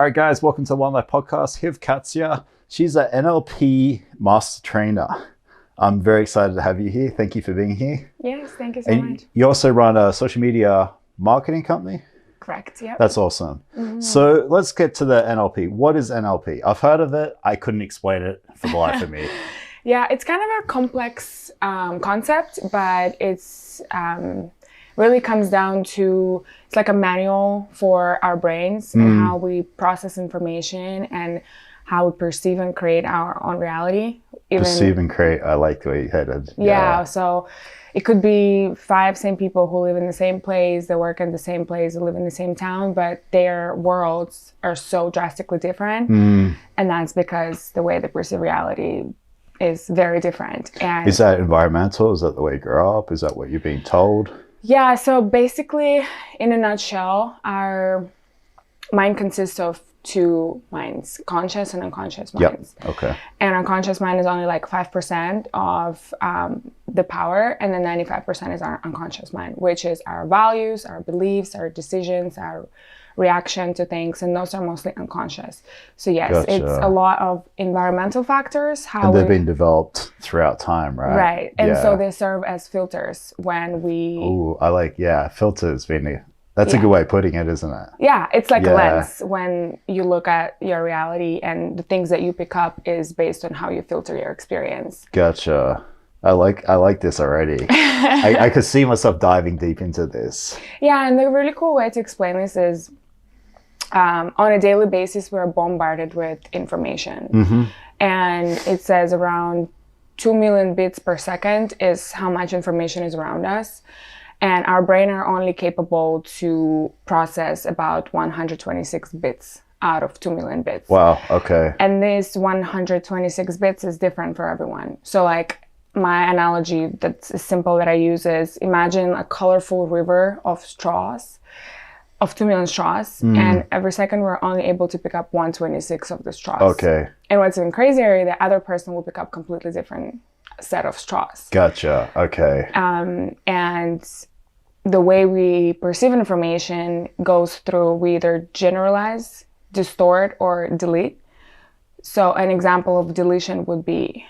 All right, guys, welcome to the Onelife Podcast. Here with Katya. She's an NLP Master Trainer. I'm very excited to have you here. Thank you for being here. Yes, thank you so much. You also run a social media marketing company? Correct, yeah. That's awesome. So let's get to the NLP. What is NLP? I've heard of it. I couldn't explain it for the life of me. Yeah, it's kind of a complex concept, but it's really comes down to, it's like a manual for our brains and how we process information and how we perceive and create our own reality. Perceive and create, I like the way you headed. Yeah, so it could be 5 same people who live in the same place, they work in the same place, they live in the same town, but their worlds are so drastically different. And that's because the way they perceive reality is very different. And is that environmental? Is that the way you grow up? Is that what you're being told? Yeah, so basically, in a nutshell, our mind consists of 2 minds, conscious and unconscious minds. Yep. Okay. And our conscious mind is only like 5% of the power, and then 95% is our unconscious mind, which is our values, our beliefs, our decisions, our reaction to things, and those are mostly unconscious. So yes, Gotcha. It's a lot of environmental factors. And they've been developed throughout time, right? Right, and so they serve as filters when we... Ooh, I like, filters being... That's a good way of putting it, isn't it? Yeah, it's like a lens when you look at your reality, and the things that you pick up is based on how you filter your experience. Gotcha. I like this already. I could see myself diving deep into this. Yeah, and the really cool way to explain this is on a daily basis, we're bombarded with information. And it says around 2 million bits per second is how much information is around us. And our brain are only capable to process about 126 bits out of 2 million bits. Wow, okay. And this 126 bits is different for everyone. So like my analogy that's simple that I use is, imagine a colorful river of straws, of 2 million straws, and every second we're only able to pick up 126 of the straws. Okay. And what's even crazier, the other person will pick up completely different set of straws. Gotcha, okay. And the way we perceive information goes through, we either generalize, distort, or delete. So an example of deletion would be,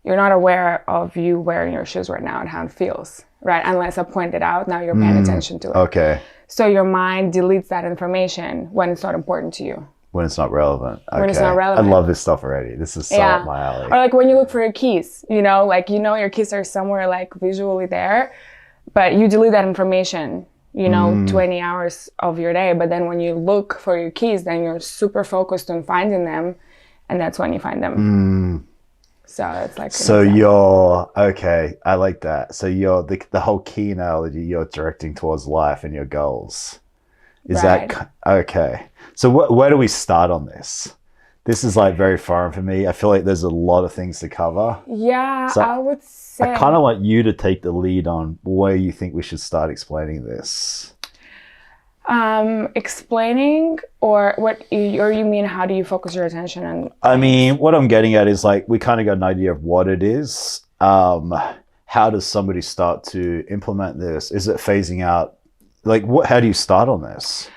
you're not aware of you wearing your shoes right now and how it feels, right? Unless I point it out, now you're paying attention to it. Okay. So your mind deletes that information when it's not important to you. When it's not relevant. Okay. When it's not relevant. I love this stuff already. This is so up my alley. Or like when you look for your keys, your keys are somewhere like visually there, but you delete that information, 20 hours of your day. But then when you look for your keys, then you're super focused on finding them, and that's when you find them. So it's like... So you're... Okay, I like that. So you're... The whole key analogy, you're directing towards life and your goals. Is that... Okay. So where do we start on this? This is like very foreign for me. I feel like there's a lot of things to cover. Yeah, so I would say... I kind of want you to take the lead on where you think we should start explaining this. Explaining, or you mean how do you focus your attention on? I mean, what I'm getting at is like, we kind of got an idea of what it is. How does somebody start to implement this? Is it phasing out? Like, how do you start on this?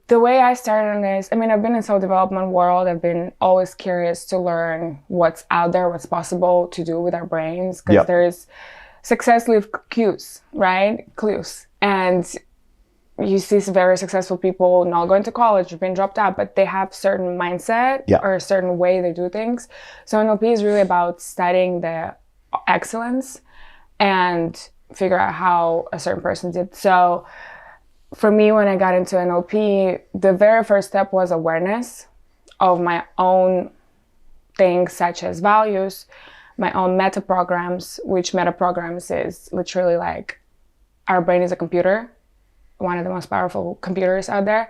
The way I started on this, I've been in self-development world. I've been always curious to learn what's out there, what's possible to do with our brains, because there's success leave cues, right? Clues. And you see some very successful people not going to college or being dropped out, but they have certain mindset or a certain way they do things. So NLP is really about studying the excellence and figure out how a certain person did. So for me, when I got into NLP, the very first step was awareness of my own things, such as values, my own meta programs, which meta programs is literally like, our brain is a computer, one of the most powerful computers out there.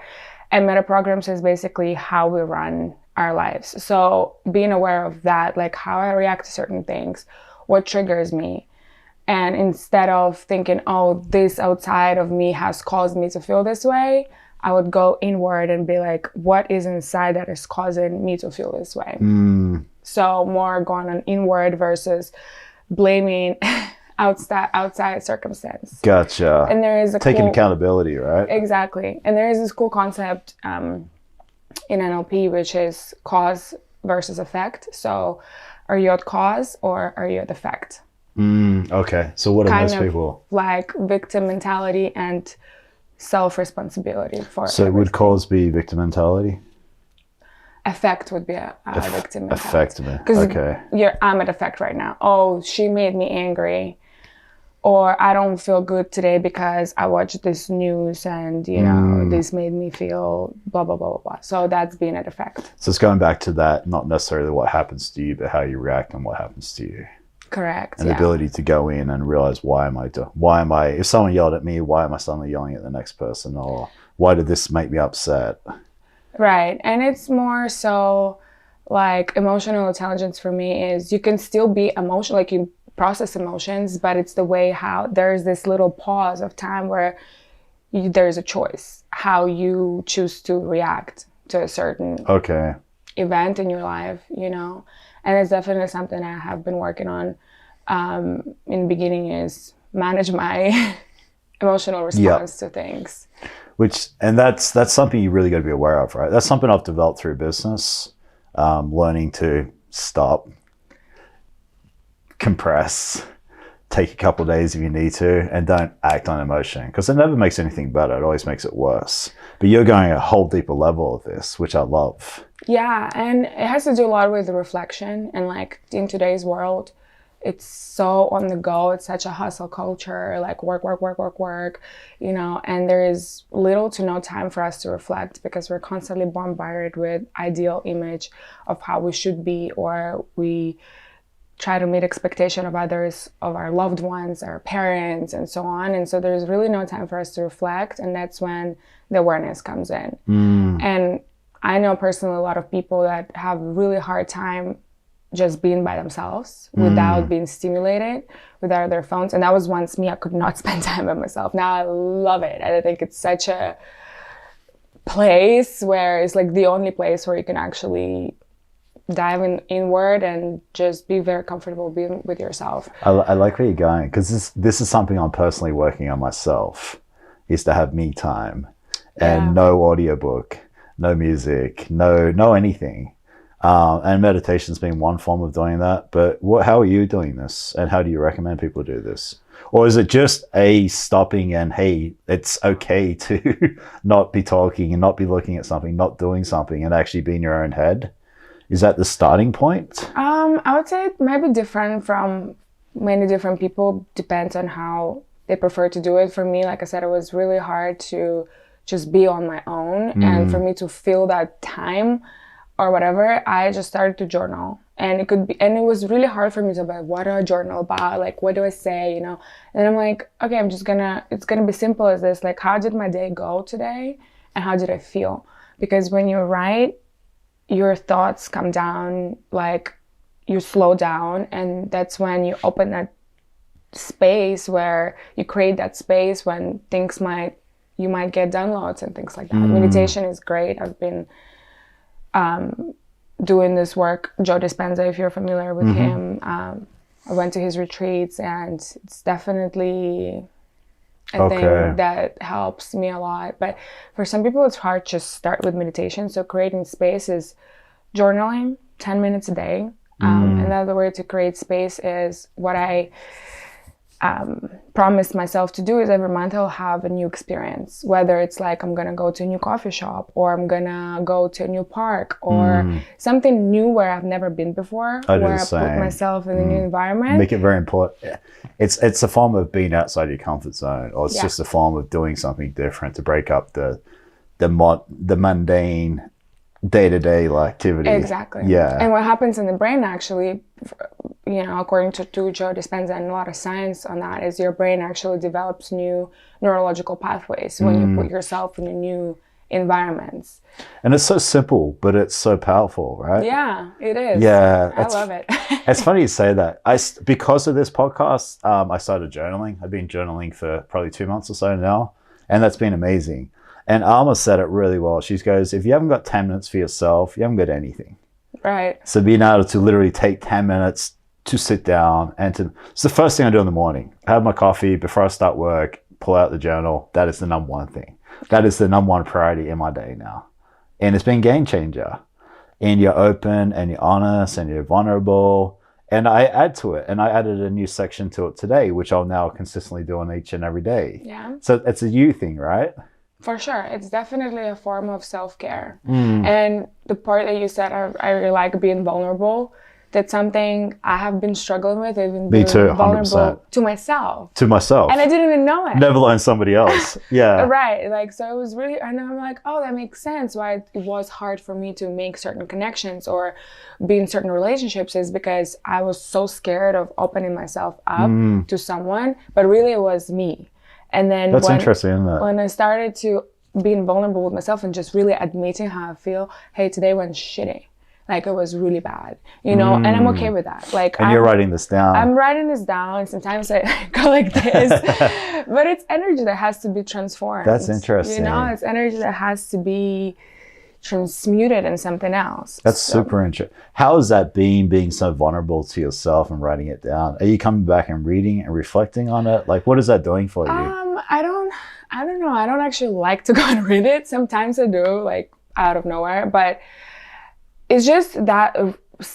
And meta programs is basically how we run our lives. So being aware of that, like how I react to certain things, what triggers me. And instead of thinking, oh, this outside of me has caused me to feel this way, I would go inward and be like, what is inside that is causing me to feel this way? So more going on inward versus blaming outside circumstance. Gotcha. And there is taking accountability, right? Exactly. And there is this cool concept in NLP, which is cause versus effect. So are you at cause or are you at effect? Okay. So what are most people? Like victim mentality and self-responsibility for So everything. would cause be victim mentality? Effect would be a victim mentality. Effect, okay. Because I'm at effect right now. Oh, she made me angry. Or I don't feel good today because I watched this news and, this made me feel blah, blah, blah, blah, blah. So that's being at effect. So it's going back to that, not necessarily what happens to you, but how you react and what happens to you. Correct. And the ability to go in and realize if someone yelled at me, why am I suddenly yelling at the next person? Or why did this make me upset? Right. And it's more so like emotional intelligence for me is you can still be emotional, like you process emotions, but it's the way how there's this little pause of time where there's a choice how you choose to react to a certain event in your life, and it's definitely something I have been working on in the beginning is manage my emotional response to things. And that's something you really got to be aware of, right? That's something I've developed through business, learning to stop, compress, take a couple of days if you need to, and don't act on emotion, because it never makes anything better. It always makes it worse. But you're going a whole deeper level of this, which I love. Yeah, and it has to do a lot with the reflection. And like in today's world, it's so on the go. It's such a hustle culture, like work, and there is little to no time for us to reflect because we're constantly bombarded with ideal image of how we should be, or we try to meet expectation of others, of our loved ones, our parents, and so on. And so there's really no time for us to reflect. And that's when the awareness comes in. And I know personally a lot of people that have a really hard time just being by themselves without being stimulated, without their phones. And that was once me. I could not spend time by myself. Now I love it. I think it's such a place where it's like the only place where you can actually dive inward and just be very comfortable being with yourself. I like where you're going, because this is something I'm personally working on myself, is to have me time and no audiobook, no music, no anything. And meditation's been one form of doing that. But how are you doing this, and how do you recommend people do this? Or is it just stopping and, hey, it's okay to not be talking and not be looking at something, not doing something, and actually be in your own head? Is that the starting point? I would say it might be different from many different people. Depends on how they prefer to do it. For me, like I said, it was really hard to just be on my own. And for me to feel that time or whatever, I just started to journal. And it was really hard for me to be like, what do I journal about? Like, what do I say, And I'm like, okay, it's gonna be simple as this. Like, how did my day go today? And how did I feel? Because when you write, your thoughts come down, like you slow down, and that's when you open that space where you create that space when you might get downloads and things like that. Meditation is great. I've been doing this work. Joe Dispenza, if you're familiar with him, I went to his retreats, and it's definitely a thing that helps me a lot. But for some people, it's hard to start with meditation. So creating space is journaling 10 minutes a day. Another way to create space is what I promised myself to do is every month I'll have a new experience, whether it's like I'm gonna go to a new coffee shop, or I'm gonna go to a new park, or something new where I've never been before, where I put myself in a new environment. Make it very important. It's a form of being outside your comfort zone, or it's just a form of doing something different to break up the mundane day-to-day activity. Exactly. Yeah. And what happens in the brain actually, according to Joe Dispenza and a lot of science on that, is your brain actually develops new neurological pathways when you put yourself in a new environments. And it's so simple, but it's so powerful, right? Yeah, it is. Yeah. I love it. It's funny you say that. Because of this podcast, I started journaling. I've been journaling for probably 2 months or so now, and that's been amazing. And Alma said it really well. She goes, if you haven't got 10 minutes for yourself, you haven't got anything. Right. So being able to literally take 10 minutes to sit down it's the first thing I do in the morning. I have my coffee before I start work, pull out the journal. That is the number one thing. That is the number one priority in my day now, And it's been a game changer. And you're open and you're honest and you're vulnerable. And I add to it. And I added a new section to it today, which I'll now consistently do on each and every day. Yeah. So it's a you thing, right? For sure. It's definitely a form of self-care. And the part that you said, I really like being vulnerable. That's something I have been struggling with. Even Me being too, 100%. vulnerable to myself. To myself. And I didn't even know it. Never learn somebody else. Yeah. Right. Like, so it was really, and I'm like, oh, that makes sense why it was hard for me to make certain connections or be in certain relationships, is because I was so scared of opening myself up to someone, but really it was me. And then That's interesting, isn't it? When I started to being vulnerable with myself and just really admitting how I feel, hey, today went shitty. Like, it was really bad, you know, and I'm okay with that. Like, and you're writing this down. I'm writing this down. Sometimes I go like this, but it's energy that has to be transformed. That's interesting. You know, it's energy that has to be transmuted in something else. That's super interesting. How is that being so vulnerable to yourself and writing it down? Are you coming back and reading and reflecting on it? Like, what is that doing for you? I don't know. I don't actually like to go and read it. Sometimes I do, like, out of nowhere, but it's just that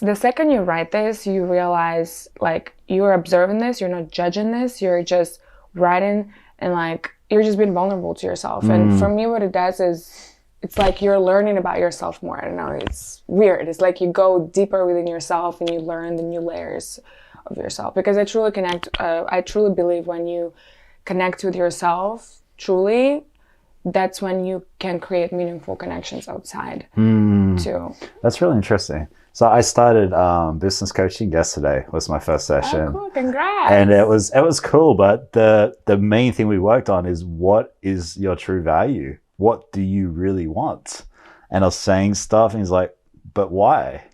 the second you write this, you realize, like, you're observing this, you're not judging this, you're just writing, and, like, you're just being vulnerable to yourself. And for me, what it does is, it's like you're learning about yourself more. I don't know, it's weird. It's like you go deeper within yourself and you learn the new layers of yourself. Because I truly believe when you connect with yourself, truly, that's when you can create meaningful connections outside too. That's really interesting. So I started business coaching yesterday. Was my first session. Oh, cool! Congrats. And it was cool. But the main thing we worked on is, what is your true value? What do you really want? And I was saying stuff, and he's like, but why?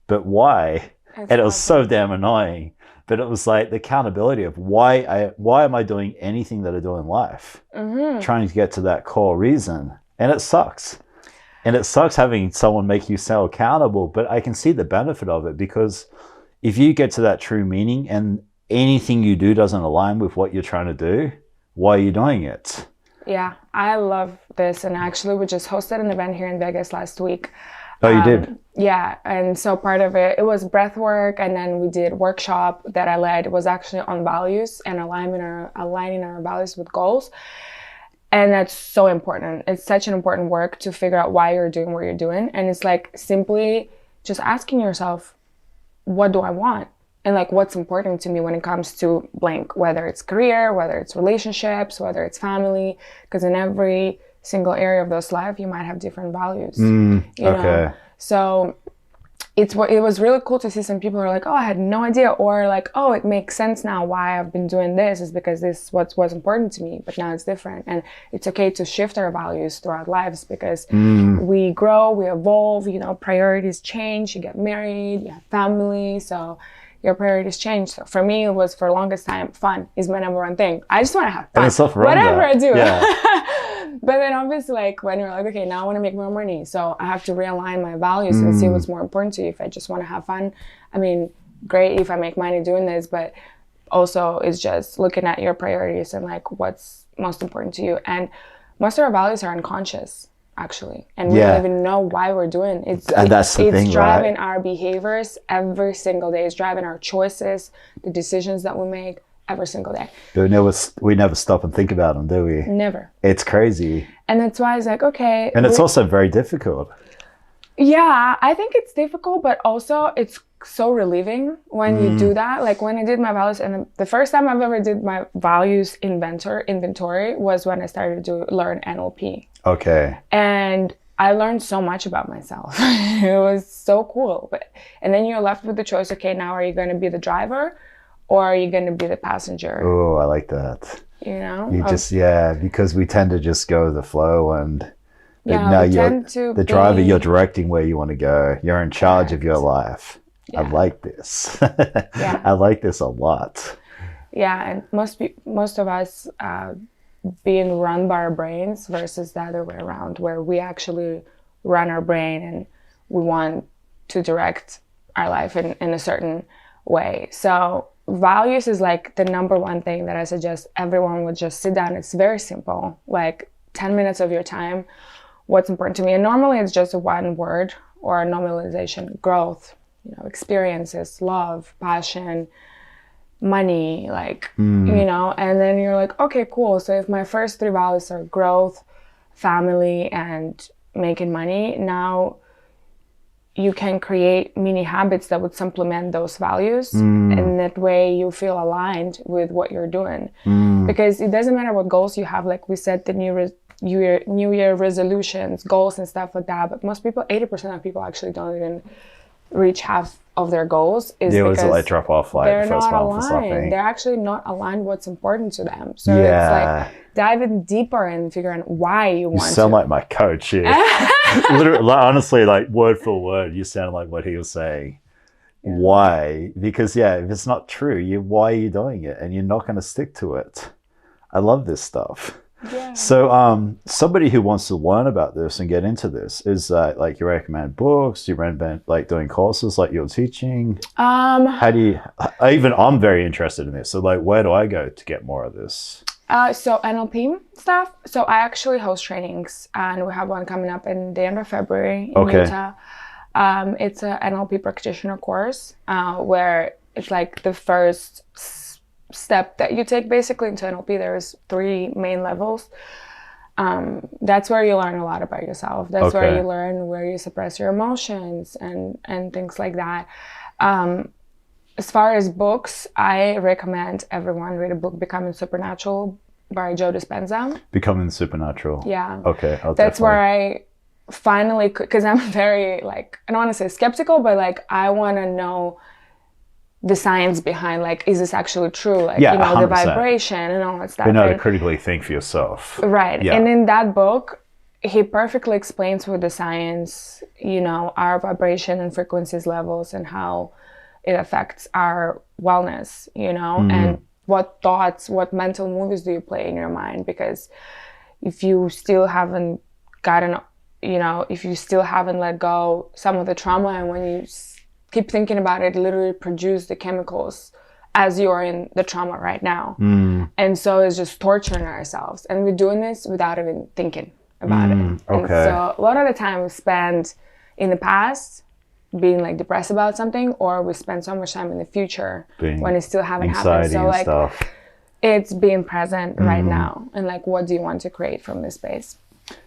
But why? And it was so damn annoying. But it was like the accountability of why am I doing anything that I do in life? Trying to get to that core reason. And it sucks. And it sucks having someone make you so accountable, but I can see the benefit of it, because if you get to that true meaning and anything you do doesn't align with what you're trying to do, why are you doing it? Yeah, I love this. And actually, we just hosted an event here in Vegas last week. Oh, you did? Yeah. And so part of it was breath work. And then we did workshop that I led. It was actually on values and aligning our values with goals. And that's so important. It's such an important work to figure out why you're doing what you're doing. And it's like simply just asking yourself, what do I want? And, like, what's important to me when it comes to blank, whether it's career, whether it's relationships, whether it's family, because in every single area of those life, you might have different values. You know? So it was really cool to see some people who are like, oh, I had no idea, or like, oh, it makes sense now why I've been doing this, is because this was important to me, but now it's different. And it's okay to shift our values throughout lives, because we grow, we evolve, you know, priorities change, you get married, you have family, so your priorities change. So for me, it was, for the longest time, fun is my number one thing. I just want to have fun, whatever I do. Yeah. But then obviously, like, when you're like, okay, now I want to make more money, so I have to realign my values and see what's more important to you. If I just want to have fun, I mean, great if I make money doing this, but also it's just looking at your priorities and, like, what's most important to you. And most of our values are unconscious, actually, and we don't even know why we're doing it. It's driving our behaviors every single day. It's driving our choices, the decisions that we make every single day. But we never stop and think about them, do we? Never. It's crazy. And that's why it's like, okay. And it's also very difficult. Yeah, I think it's difficult, but also it's so relieving when you do that. Like, when I did my values, and the first time I've ever did my values inventory was when I started to learn NLP. Okay. And I learned so much about myself. It was so cool. And then you're left with the choice, okay, now are you going to be the driver or are you going to be the passenger? Oh, I like that. You know? Because we tend to just go with the flow, and now you're the driver, you're directing where you want to go. You're in charge of your life. Yeah. I like this. I like this a lot. Yeah, and most of us being run by our brains versus the other way around, where we actually run our brain and we want to direct our life in a certain way. So values is like the number one thing that I suggest everyone would just sit down. It's very simple, like 10 minutes of your time what's important to me. And normally it's just one word or a nominalization: growth, experiences, love, passion, money, and then you're like, okay, cool. So if my first 3 values are growth, family, and making money, now you can create mini habits that would supplement those values. And that way you feel aligned with what you're doing. Because it doesn't matter what goals you have. Like we said, the New Year resolutions, goals and stuff like that. But most people, 80% of people actually don't even reach half of their goals. Because they drop off like they're the first not month or something. aligned. They're actually not aligned what's important to them. So it's like diving deeper and figuring out why you want to. You sound like my coach here. Literally, honestly, like word for word, you sound like what he was saying. Yeah. Why? Because if it's not true, why are you doing it? And you're not going to stick to it. I love this stuff. Yeah. So somebody who wants to learn about this and get into this, is like you recommend books, you recommend like doing courses like you're teaching? How do you, I'm very interested in this. So like, where do I go to get more of this? So NLP stuff. So I actually host trainings, and we have one coming up in the end of February in Utah. It's a NLP practitioner course where it's like the first step that you take basically into NLP. There's 3 main levels. That's where you learn a lot about yourself. That's where you learn where you suppress your emotions and things like that. As far as books, I recommend everyone read a book, Becoming Supernatural by Joe Dispenza. Becoming Supernatural. Yeah. Okay. That's where I finally, because I'm very I don't want to say skeptical, but I want to know the science behind, is this actually true? The vibration and all that stuff. You know, to critically think for yourself. Right. Yeah. And in that book, he perfectly explains with the science, our vibration and frequencies levels and how it affects our wellness, and what thoughts, what mental movies do you play in your mind? Because if you still haven't if you still haven't let go some of the trauma, and when you keep thinking about it, literally produce the chemicals as you're in the trauma right now. And so it's just torturing ourselves. And we're doing this without even thinking about it. And so a lot of the time we spend in the past being depressed about something, or we spend so much time in the future when it still haven't happened. So it's being present right now, and what do you want to create from this space?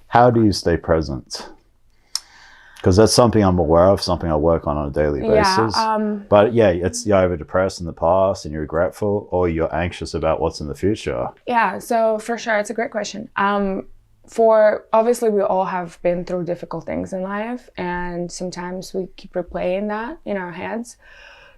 How do you stay present? Because that's something I'm aware of, something I work on a daily basis. But it's you're either depressed in the past and you're regretful, or you're anxious about what's in the future. Yeah, so for sure, it's a great question. Obviously we all have been through difficult things in life, and sometimes we keep replaying that in our heads.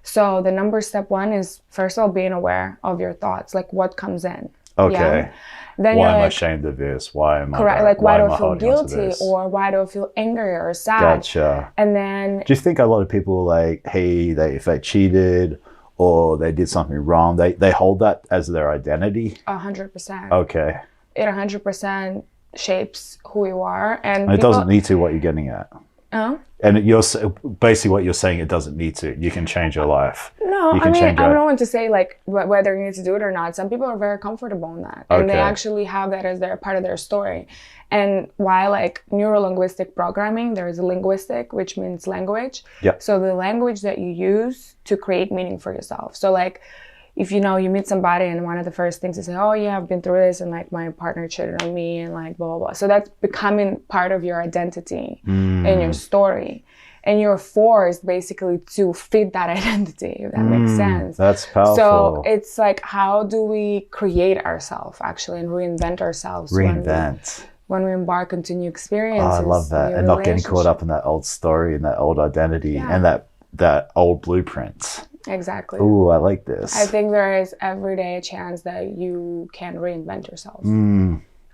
So the step 1 is, first of all, being aware of your thoughts, what comes in. Okay. Yeah? Then why am I ashamed of this? Why am I correct? Why do I feel guilty, or why do I feel angry or sad? Gotcha. And then, do you think a lot of people if they cheated or they did something wrong, they hold that as their identity? 100%. Okay. It 100% shapes who you are, and it doesn't need to. What you're getting at? And you're basically what you're saying. It doesn't need to. You can change your life. No, I don't want to say whether you need to do it or not. Some people are very comfortable in that, and they actually have that as their part of their story. And while neuro-linguistic programming, there is a linguistic, which means language. Yep. So the language that you use to create meaning for yourself. So if you meet somebody and one of the first things is say, oh yeah, I've been through this, and my partner cheated on me, and blah, blah, blah. So that's becoming part of your identity and your story. And you're forced basically to fit that identity, if that makes sense. That's powerful. So it's how do we create ourselves actually and reinvent ourselves? When we embark on new experiences. Oh, I love that. And not getting caught up in that old story and that old identity and that old blueprint. Exactly. Ooh, I like this. I think there is every day a chance that you can reinvent yourself.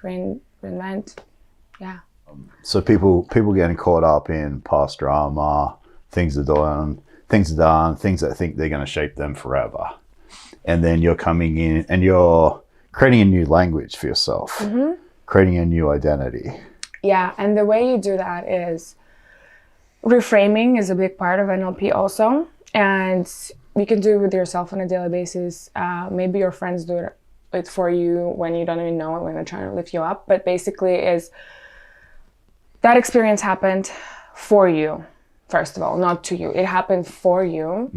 Reinvent. Yeah. So people getting caught up in past drama, things are done, things that think they're going to shape them forever. And then you're coming in and you're creating a new language for yourself, creating a new identity. Yeah. And the way you do that is reframing is a big part of NLP also. And you can do it with yourself on a daily basis. Maybe your friends do it for you when you don't even know it, when they're trying to lift you up. But basically that experience happened for you, first of all, not to you. It happened for you.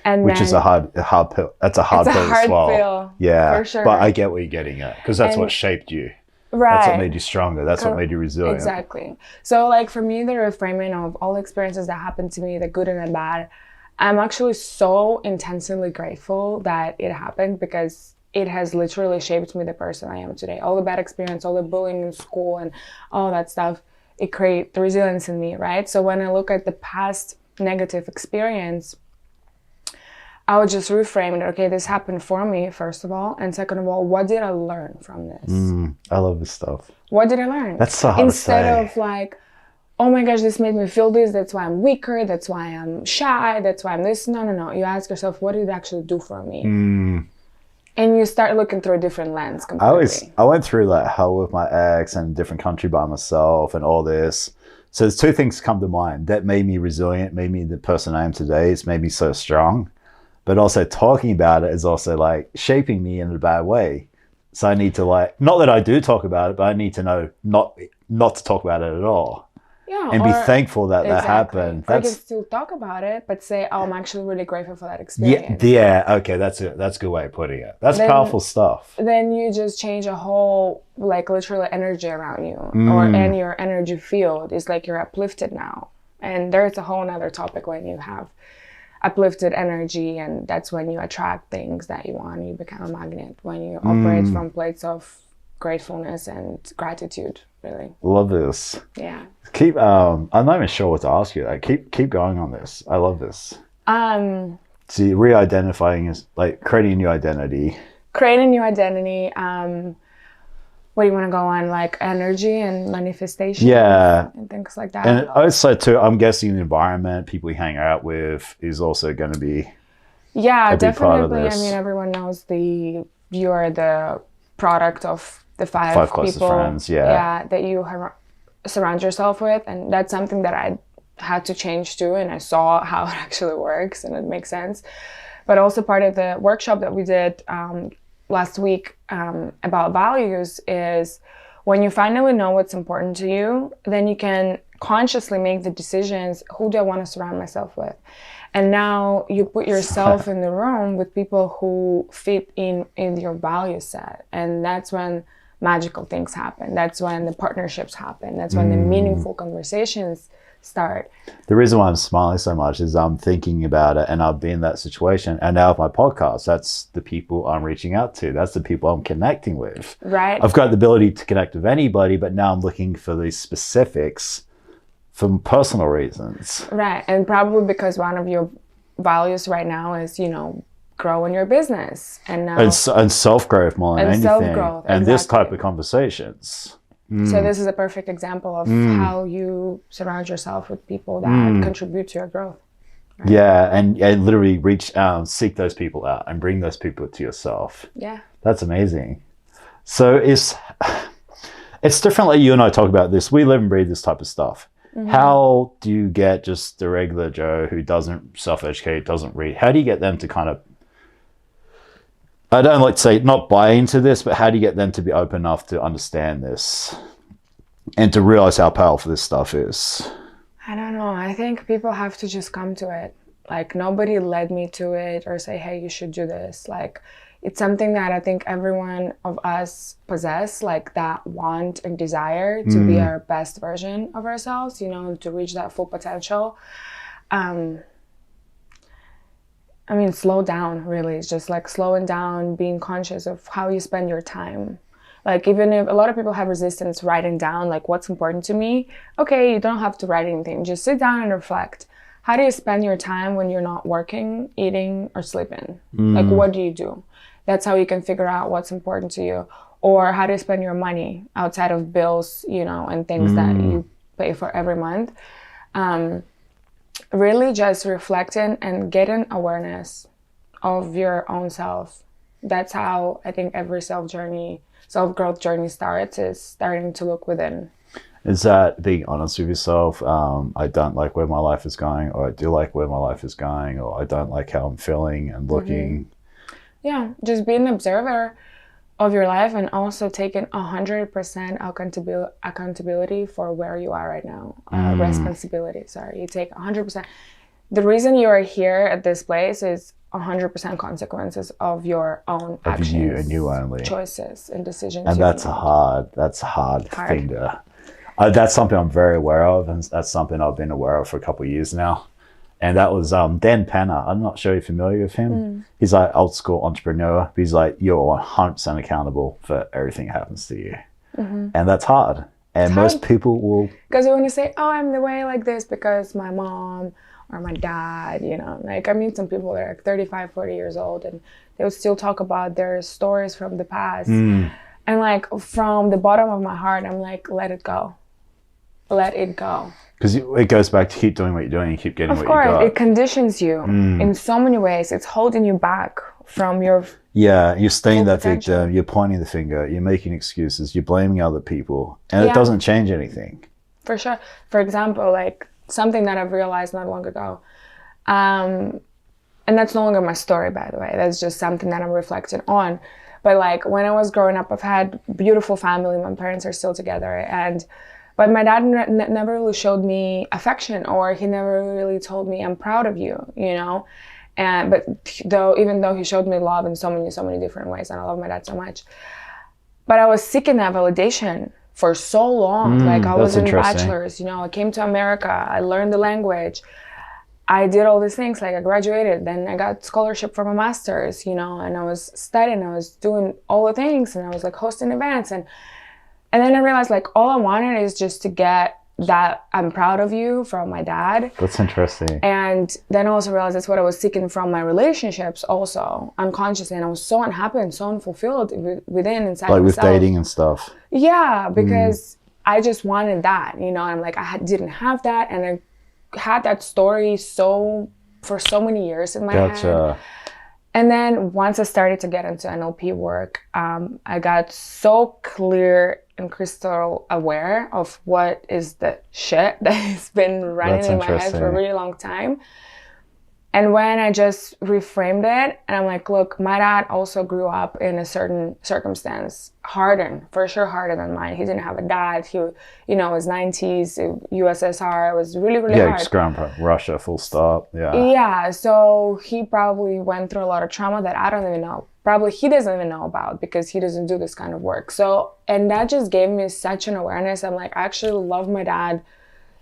And which is a hard pill. That's a hard pill to swallow. Pill, yeah, for sure. But I get what you're getting at, because that's what shaped you. Right. That's what made you stronger. That's what made you resilient. Exactly. So like for me, the reframing of all the experiences that happened to me, the good and the bad, I'm actually so intensely grateful that it happened, because it has literally shaped me the person I am today. All the bad experience, all the bullying in school and all that stuff, it created the resilience in me, right? So when I look at the past negative experience, I would just reframe it. Okay, this happened for me, first of all. And second of all, what did I learn from this? I love this stuff. What did I learn? That's so hard Instead to say. of like, oh my gosh, this made me feel this. That's why I'm weaker. That's why I'm shy. That's why I'm this. No. You ask yourself, what did it actually do for me? And you start looking through a different lens completely. I went through like hell with my ex and a different country by myself and all this. So there's two things come to mind that made me resilient, made me the person I am today. It's made me so strong. But also talking about it is also like shaping me in a bad way. So I need to like, not that I do talk about it, but I need to know not to talk about it at all. Yeah, and be thankful that that happened. I can still talk about it, but say, oh, I'm actually really grateful for that experience. Yeah. Okay, that's a good way of putting it. That's powerful stuff. Then you just change a whole, like, literal energy around you, and your energy field is like you're uplifted now. And there's a whole nother topic when you have uplifted energy, and that's when you attract things that you want. You become a magnet when you operate from places of gratefulness and gratitude. Really love this. Yeah. Keep. I'm not even sure what to ask you. Like, keep going on this. I love this. See, re-identifying is like creating a new identity. Creating a new identity. What do you want to go on? Like energy and manifestation. Yeah. And things like that. And also too, I'm guessing the environment, people you hang out with, is also going to be. Yeah, a big part of definitely. this. I mean, everyone knows you are the product of the five closest people, friends, yeah, that you surround yourself with, and that's something that I had to change too, and I saw how it actually works, and it makes sense. But also part of the workshop that we did last week about values is when you finally know what's important to you, then you can consciously make the decisions. Who do I want to surround myself with? And now you put yourself in the room with people who fit in your value set, and that's when magical things happen. That's when the partnerships happen. That's when the meaningful conversations start. The reason why I'm smiling so much is I'm thinking about it, and I've been in that situation. And now with my podcast, that's the people I'm reaching out to. That's the people I'm connecting with. Right. I've got the ability to connect with anybody, but now I'm looking for these specifics for personal reasons. Right. And probably because one of your values right now is, growing your business. And now and self-growth more than anything. Self-growth, and exactly. This type of conversations. So this is a perfect example of how you surround yourself with people that contribute to your growth. Right? Yeah, and literally seek those people out and bring those people to yourself. Yeah. That's amazing. So it's different. Like you and I talk about this. We live and breathe this type of stuff. How do you get just the regular Joe who doesn't self-educate, doesn't read? How do you get them to kind of, I don't like to say not buy into this, but how do you get them to be open enough to understand this and to realize how powerful this stuff is? I don't know. I think people have to just come to it. Like nobody led me to it or say, hey, you should do this. Like it's something that I think every one of us possess, like that want and desire to be our best version of ourselves, to reach that full potential. Slow down, really. It's just like slowing down, being conscious of how you spend your time. Like even if a lot of people have resistance writing down like what's important to me, okay, you don't have to write anything. Just sit down and reflect. How do you spend your time when you're not working, eating, or sleeping? Like what do you do? That's how you can figure out what's important to you. Or how do you spend your money outside of bills, and things that you pay for every month. Really just reflecting and getting awareness of your own self. That's how I think every self-growth journey starts, is starting to look within. Is that being honest with yourself? I don't like where my life is going, or I do like where my life is going, or I don't like how I'm feeling and looking. Yeah, just be an observer of your life, and also taking 100% accountability for where you are right now. Responsibility, sorry. You take 100%. The reason you are here at this place is 100% consequences of your own actions, you and you only, choices and decisions. And that's a hard thing to. That's something I'm very aware of, and that's something I've been aware of for a couple of years now. And that was Dan Penner. I'm not sure you're familiar with him. He's like old school entrepreneur. But he's like, you're 100% accountable for everything that happens to you, and that's hard. And most people will, because you want to say, oh, I'm the way like this because my mom or my dad, you know, like I meet some people that are like 35, 40 years old, and they would still talk about their stories from the past. And like from the bottom of my heart, I'm like, let it go. Let it go. Because it goes back to keep doing what you're doing and keep getting what you got. Of course, it conditions you in so many ways. It's holding you back from your... Yeah, you're staying that victim, you're pointing the finger, you're making excuses, you're blaming other people, and it doesn't change anything. For sure. For example, like something that I've realized not long ago, and that's no longer my story, by the way. That's just something that I'm reflecting on. But like when I was growing up, I've had a beautiful family. My parents are still together, but my dad never really showed me affection, or he never really told me, I'm proud of you, you know? But even though he showed me love in so many different ways, and I love my dad so much, but I was seeking that validation for so long. Like I was in bachelor's, you know, I came to America, I learned the language, I did all these things, like I graduated, then I got scholarship for my master's, you know, and I was studying, I was doing all the things, and I was like hosting events, and then I realized like all I wanted is just to get that I'm proud of you from my dad. That's interesting. And then I also realized that's what I was seeking from my relationships also, unconsciously. And I was so unhappy and so unfulfilled inside like myself. With dating and stuff. Yeah, because I just wanted that, you know, and I'm like, didn't have that. And I had that story for so many years in my head. And then once I started to get into NLP work, I got so clear and crystal aware of what is the shit that has been running in my head for a really long time. And when I just reframed it, and I'm like, look, my dad also grew up in a certain circumstance, for sure harder than mine. He didn't have a dad. He, you know, was 90s, USSR. It was really, really hard. Yeah, just ground from Russia, full stop. Yeah. Yeah, so he probably went through a lot of trauma that I don't even know. Probably he doesn't even know about, because he doesn't do this kind of work. So, and that just gave me such an awareness. I'm like, I actually love my dad,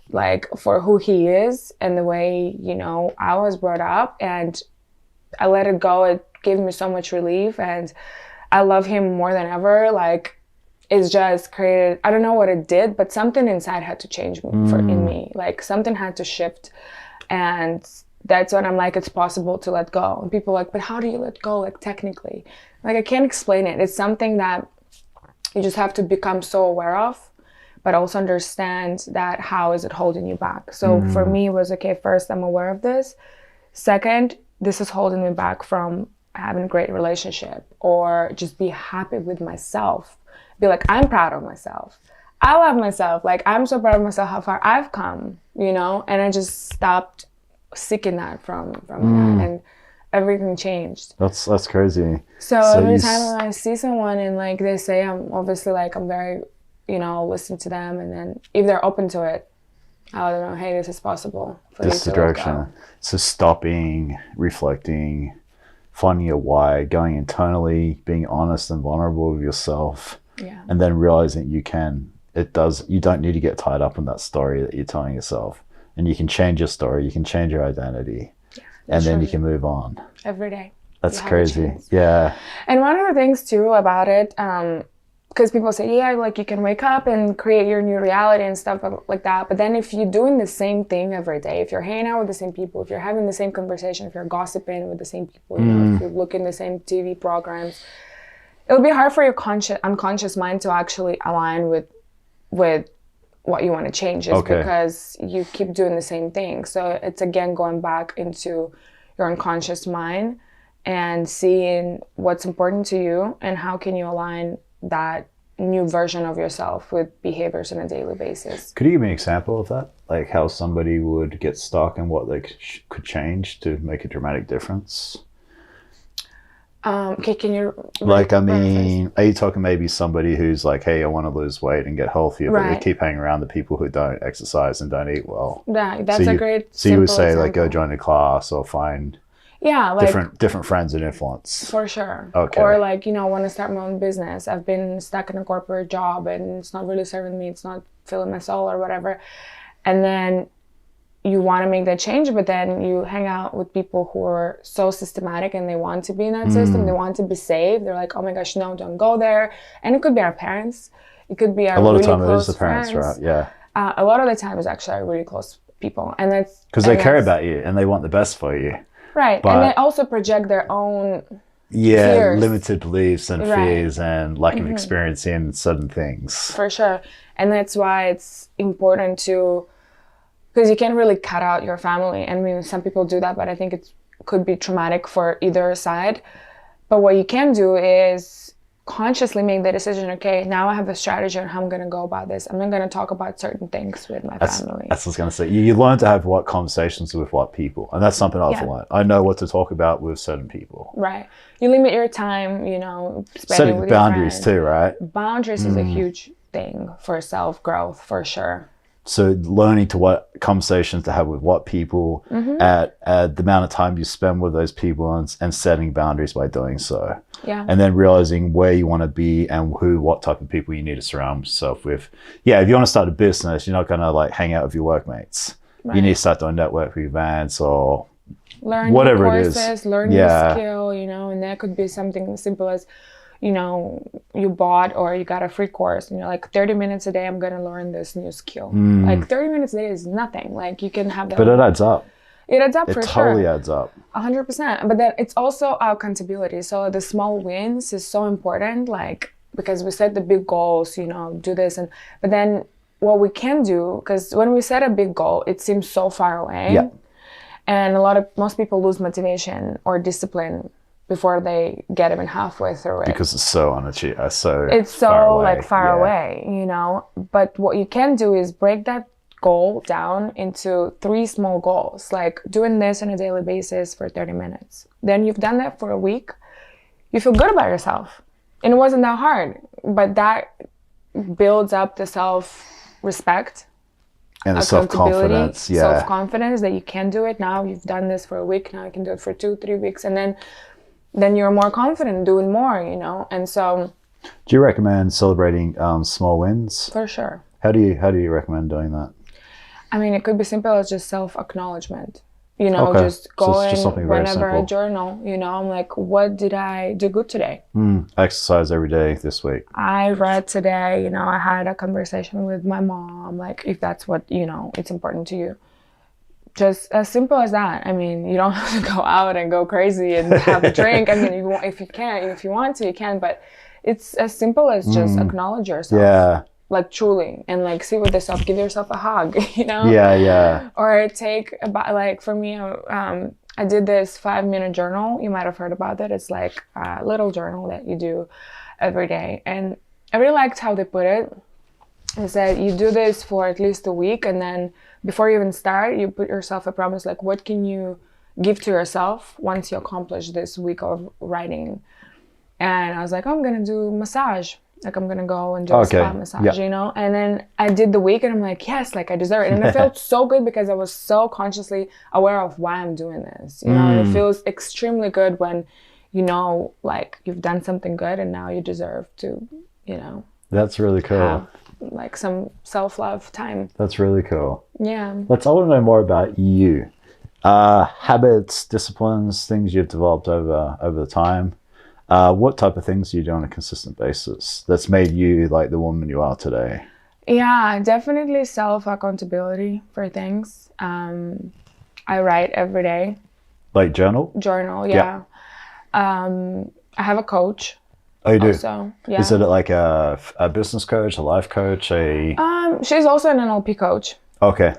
like for who he is and the way, you know, I was brought up, and I let it go. It gave me so much relief, and I love him more than ever. Like it's just created, I don't know what it did, but something inside had to change in me. Like something had to shift, and that's when I'm like, it's possible to let go. And people are like, but how do you let go? Like technically, like I can't explain it. It's something that you just have to become so aware of, but also understand that how is it holding you back? So for me, it was, okay, first, I'm aware of this. Second, this is holding me back from having a great relationship, or just be happy with myself. Be like, I'm proud of myself. I love myself. Like, I'm so proud of myself, how far I've come, you know? And I just stopped seeking that from that, and everything changed. That's crazy. So every time I see someone and like they say, I'm obviously like, I'm very, you know, listen to them, and then if they're open to it, I don't know, hey, this is possible. This is the direction. So stopping, reflecting, finding your why, going internally, being honest and vulnerable with yourself, and then realizing you don't need to get tied up in that story that you're telling yourself, and you can change your story, you can change your identity, and then you can move on. Every day. That's crazy. Yeah. And one of the things too about it, because people say, yeah, like you can wake up and create your new reality and stuff like that. But then if you're doing the same thing every day, if you're hanging out with the same people, if you're having the same conversation, if you're gossiping with the same people, you know, if you're looking the same TV programs, it'll be hard for your unconscious mind to actually align with what you want to change, is because you keep doing the same thing. So it's again going back into your unconscious mind and seeing what's important to you and how can you align that new version of yourself with behaviors on a daily basis. Could you give me an example of that? Like how somebody would get stuck and what they could change to make a dramatic difference? Okay, can you like, I mean, are you talking maybe somebody who's like, hey, I want to lose weight and get healthier, but they keep hanging around the people who don't exercise and don't eat well? Yeah, that's a great. So you would say like go join a class or find like different friends and influence. For sure. Okay. Or like, want to start my own business. I've been stuck in a corporate job and it's not really serving me. It's not filling my soul or whatever. And then you want to make that change, but then you hang out with people who are so systematic and they want to be in that system. They want to be safe. They're like, oh my gosh, no, don't go there. And it could be our parents. It could be our really close friends. A lot of time it is the parents, right? Yeah. A lot of the time it's actually our really close people. And that's because they care about you and they want the best for you. Right. But, and they also project their own fears. Limited beliefs and fears and lack of experience in certain things. For sure. And that's why it's important to, because you can't really cut out your family. I mean, some people do that, but I think it could be traumatic for either side. But what you can do is consciously make the decision, okay, now I have a strategy on how I'm going to go about this. I'm not going to talk about certain things with my family. That's what I was going to say. You learn to have what conversations with what people. And that's something I've learned. I know what to talk about with certain people. Right. You limit your time, spending setting with boundaries your too, right? Boundaries is a huge thing for self-growth, for sure. So learning to what conversations to have with what people at the amount of time you spend with those people and setting boundaries by doing so. Yeah. And then realizing where you want to be and what type of people you need to surround yourself with. Yeah, if you want to start a business, you're not going to like hang out with your workmates. Right. You need to start doing network events or whatever courses, it is. Learn new skill, and that could be something as simple as, you bought or you got a free course and you're like 30 minutes a day, I'm going to learn this new skill. Like 30 minutes a day is nothing. Like you can have that. But it adds up. It adds up for sure. It totally adds up. 100%. But then it's also our accountability. So the small wins is so important, like, because we set the big goals, do this. But then what we can do, because when we set a big goal, it seems so far away. Yeah. And most people lose motivation or discipline before they get even halfway through it. Because it's so unachievable. It's so far away, But what you can do is break that goal down into 3 small goals, like doing this on a daily basis for 30 minutes. Then you've done that for a week. You feel good about yourself. And it wasn't that hard, but that builds up the self-respect and the self-confidence. Self-confidence that you can do it. Now you've done this for a week. Now you can do it for 2-3 weeks. And then you're more confident doing more, And so, do you recommend celebrating small wins? For sure. How do you recommend doing that? I mean, it could be simple as just self-acknowledgement. Just going whenever I journal, I'm like, what did I do good today? Exercise every day this week. I read today, I had a conversation with my mom, like if that's what, it's important to you. Just as simple as that. I mean, you don't have to go out and go crazy and have a drink. I mean, if you want to, you can, but it's as simple as just acknowledge yourself. Yeah. Like truly, and like sit with yourself, give yourself a hug, Yeah. Or take about, like for me, I did this 5-minute journal. You might have heard about it. It's like a little journal that you do every day. And I really liked how they put it. It said you do this for at least a week, and then before you even start, you put yourself a promise, like what can you give to yourself once you accomplish this week of writing. And I was like, I'm gonna do massage. Like I'm gonna go and do a spa massage, And then I did the week and I'm like, yes, like I deserve it. And I felt so good because I was so consciously aware of why I'm doing this. And it feels extremely good when like you've done something good and now you deserve to, That's really cool. Have, like some self-love time. That's really cool. Yeah. I want to know more about you. Habits, disciplines, things you've developed over the time. What type of things do you do on a consistent basis that's made you like the woman you are today? Yeah, definitely self-accountability for things. I write every day. Like journal? Journal, yeah. I have a coach. Oh, you do? Also, yeah. Is it like a business coach, a life coach, She's also an NLP coach. Okay.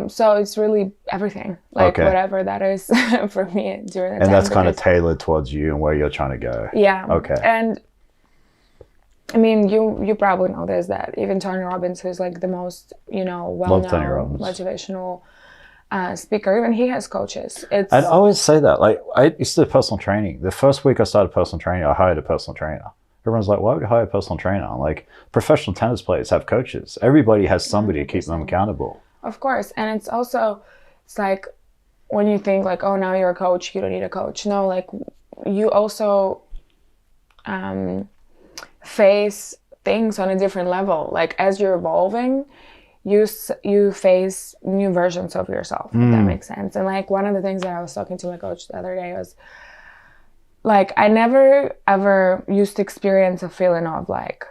So it's really everything, like whatever that is for me during the time. And that's kind of tailored towards you and where you're trying to go. Yeah. Okay. And I mean, you probably know this, that even Tony Robbins, who's like the most, well-known motivational speaker. Even he has coaches. It's I'd always say that. Like, I used to do personal training. The first week I started personal training, I hired a personal trainer. Everyone's like, why would you hire a personal trainer? I'm like, professional tennis players have coaches. Everybody has somebody 100%. To keep them accountable. Of course. And it's also, it's like when you think like, oh, now you're a coach, you don't need a coach. No, like you also face things on a different level. Like as you're evolving, you face new versions of yourself, if that makes sense. And like one of the things that I was talking to my coach the other day was, like, I never ever used to experience a feeling of like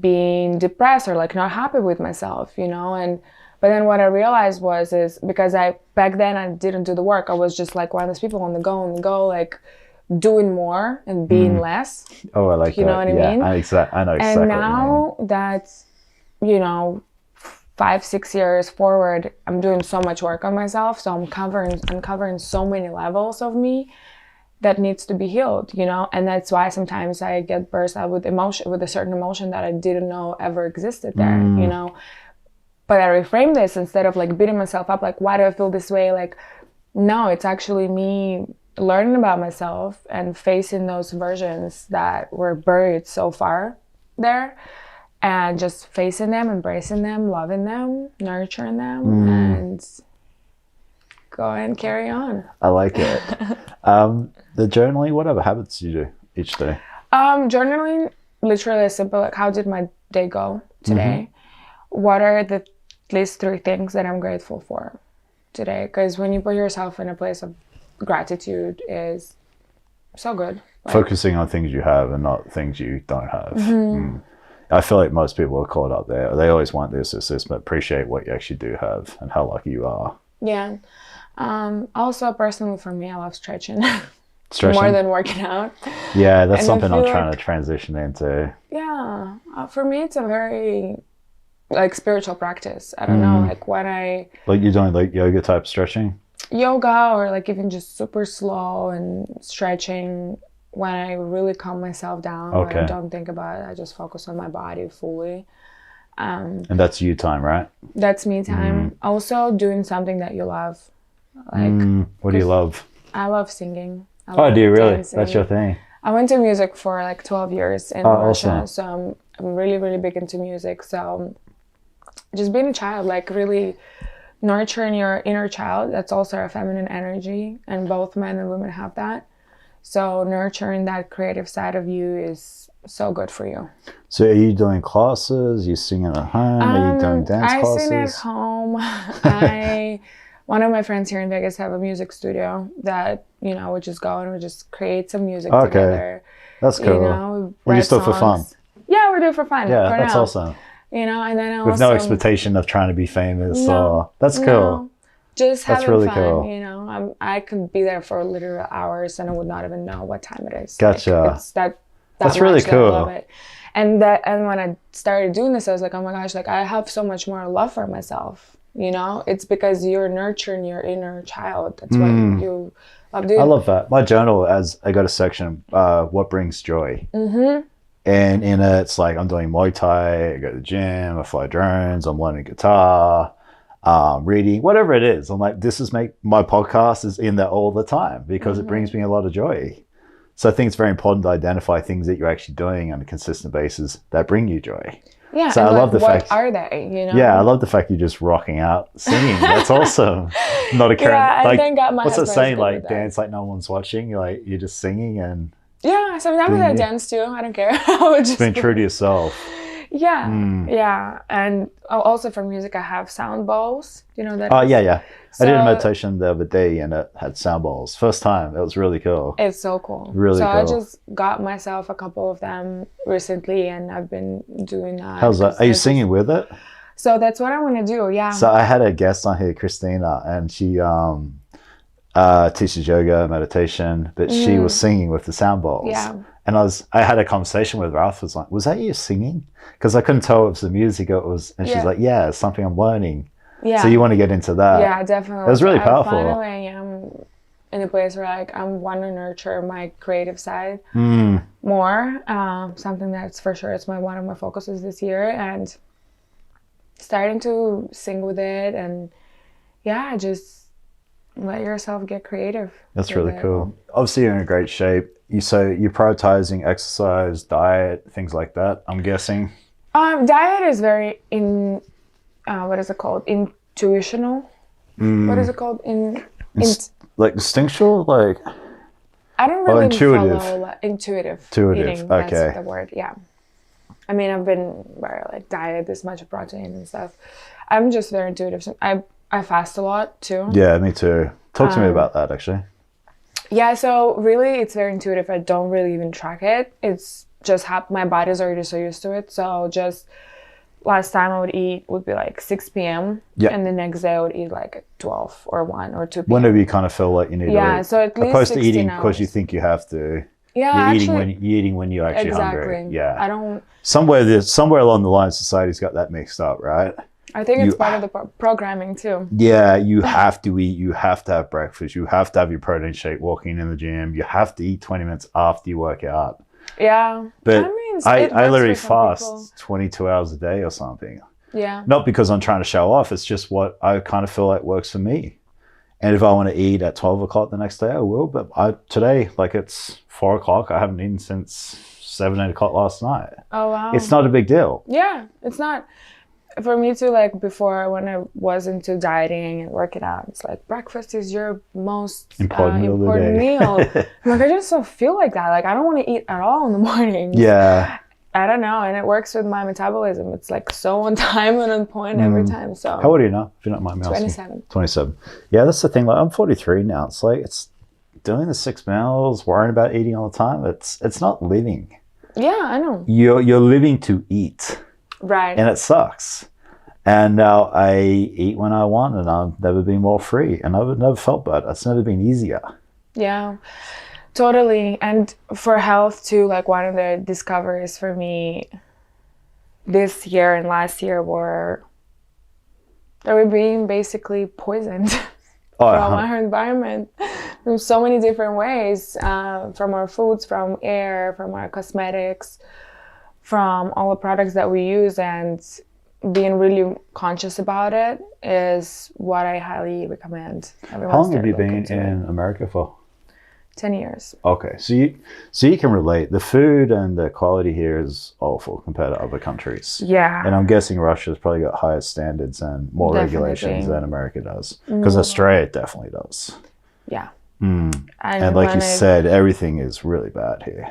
being depressed or like not happy with myself, you know? But then what I realized is because back then I didn't do the work. I was just like one of those people on the go, like doing more and being less. Oh, I like that. You know what I mean? I know exactly. And now that, you know, 5-6 years forward, I'm doing so much work on myself. So I'm uncovering so many levels of me that needs to be healed, you know? And that's why sometimes I get burst out with a certain emotion that I didn't know ever existed there, you know? But I reframe this instead of like beating myself up, like, why do I feel this way? Like, no, it's actually me learning about myself and facing those versions that were buried so far there, and just facing them, embracing them, loving them, nurturing them, and go and carry on. I like it. The journaling, what other habits do you do each day? Journaling, literally as simple, like, how did my day go today? What are the at least 3 things that I'm grateful for today? Because when you put yourself in a place of gratitude is so good. Like, focusing on things you have and not things you don't have. I feel like most people are caught up there. They always want this, but appreciate what you actually do have and how lucky you are. Yeah. Also, personally for me, I love stretching. Stretching? More than working out. Yeah, that's something I'm trying to transition into. Yeah. For me, it's a very like spiritual practice. I don't know, like when like you're doing like yoga type stretching? Yoga, or like even just super slow and stretching when I really calm myself down. Okay. I don't think about it. I just focus on my body fully. And that's you time, right? That's me time. Also doing something that you love. Like, what do you love? I love singing. Oh, do you really? Dancing. That's your thing. I went to music for like 12 years in Russia. Awesome. So I'm really, really big into music. So just being a child, like really nurturing your inner child. That's also a feminine energy, and both men and women have that. So nurturing that creative side of you is so good for you. So are you doing classes? You singing at home? Are you doing dance classes? I sing at home. One of my friends here in Vegas have a music studio that, you know, we just go and we just create some music together. That's cool. You know, we just do it for fun. Yeah, we do it for fun. Yeah, that's awesome. You know, and then I with no expectation of trying to be famous. That's cool. No, just having really fun. Cool. You know, I could be there for literal hours and I would not even know what time it is. Gotcha. Like, it's that's really cool. I love it. And when I started doing this, I was like, oh my gosh, like I have so much more love for myself. You know, it's because you're nurturing your inner child. That's what you love doing. I love that. My journal, as I got a section, what brings joy. And in it, it's like I'm doing Muay Thai, I go to the gym, I fly drones, I'm learning guitar, reading, whatever it is. I'm like, my podcast is in there all the time because it brings me a lot of joy. So I think it's very important to identify things that you're actually doing on a consistent basis that bring you joy. Yeah, so and I love the fact. What are they? You know. Yeah, I love the fact you're just rocking out singing. That's awesome. Not a current. Yeah, like, thank God my what's that husband's saying? good Like with that. dance like no one's watching. You're just singing and. Yeah, sometimes I dance too. I don't care. I would just being true to yourself. Yeah, yeah, and also for music, I have sound bowls. You know that. Oh yeah. I did a meditation the other day and it had sound bowls. First time. It was really cool. It's so cool. Really cool. So I just got myself a couple of them recently, and I've been doing that. How's that? Are you singing with it? So that's what I want to do. Yeah. So I had a guest on here, Christina, and she teaches yoga, meditation, but she was singing with the sound bowls. Yeah. And I had a conversation with her afterwards, like, was that you singing? Because I couldn't tell if it was the music or it was, and she's like, yeah, it's something I'm learning. Yeah. So you want to get into that. Yeah, definitely. It was really powerful. Finally, I'm in a place where like I want to nurture my creative side more. Something that's for sure it's one of my focuses this year, and starting to sing with it and, yeah, just let yourself get creative. That's really cool. Obviously, you're in great shape. You're prioritizing exercise, diet, things like that, I'm guessing. Diet is very what is it called? Intuitional. What is it called? Like instinctual, like. I don't really intuitive. follow intuitive eating. Okay. That's the word. Yeah. I mean, I've been very like diet, this much protein and stuff. I'm just very intuitive. So I fast a lot too. Yeah, me too. Talk to me about that, actually. Yeah, so really it's very intuitive. I don't really even track it. It's just my body's already so used to it. So just last time I would be like 6 p.m. Yeah. And the next day I would eat like at 12 or 1 or 2 p.m. Whenever you kind of feel like you need to eat. Yeah, so at least opposed to 16 eating hours. because you think you have to. Yeah, you're eating when you're actually exactly. hungry. Yeah. I don't. Somewhere along the line, society's got that mixed up, right? I think it's part of the programming too. Yeah, you have to eat. You have to have breakfast. You have to have your protein shake walking in the gym. You have to eat 20 minutes after you work out. Yeah. But I literally fast people. 22 hours a day or something. Yeah. Not because I'm trying to show off. It's just what I kind of feel like works for me. And if I want to eat at 12 o'clock the next day, I will. But today, like it's 4 o'clock. I haven't eaten since 7, 8 o'clock last night. Oh, wow. It's not a big deal. Yeah, it's not. For me too, like before when I was into dieting and working out, it's like breakfast is your most important meal. Like I just don't feel like that. Like I don't want to eat at all in the morning. Yeah. I don't know. And it works with my metabolism. It's like so on time and on point every time. So how old are you now? If you're not mind me asking. 27. 27. Yeah, that's the thing. Like I'm 43 now. It's like it's doing the 6 meals, worrying about eating all the time. It's not living. Yeah, I know. You're living to eat. Right. And it sucks. And now I eat when I want, and I've never been more free, and I've never felt better. It's never been easier. Yeah, totally. And for health too, like one of the discoveries for me this year and last year were that we're being basically poisoned from our environment from so many different ways, from our foods, from air, from our cosmetics, from all the products that we use, and being really conscious about it is what I highly recommend. How long have you been in America for? 10 years. Okay, so you can relate. The food and the quality here is awful compared to other countries. Yeah. And I'm guessing Russia's probably got higher standards and more regulations than America does. Because Australia definitely does. Yeah. And like you said, everything is really bad here.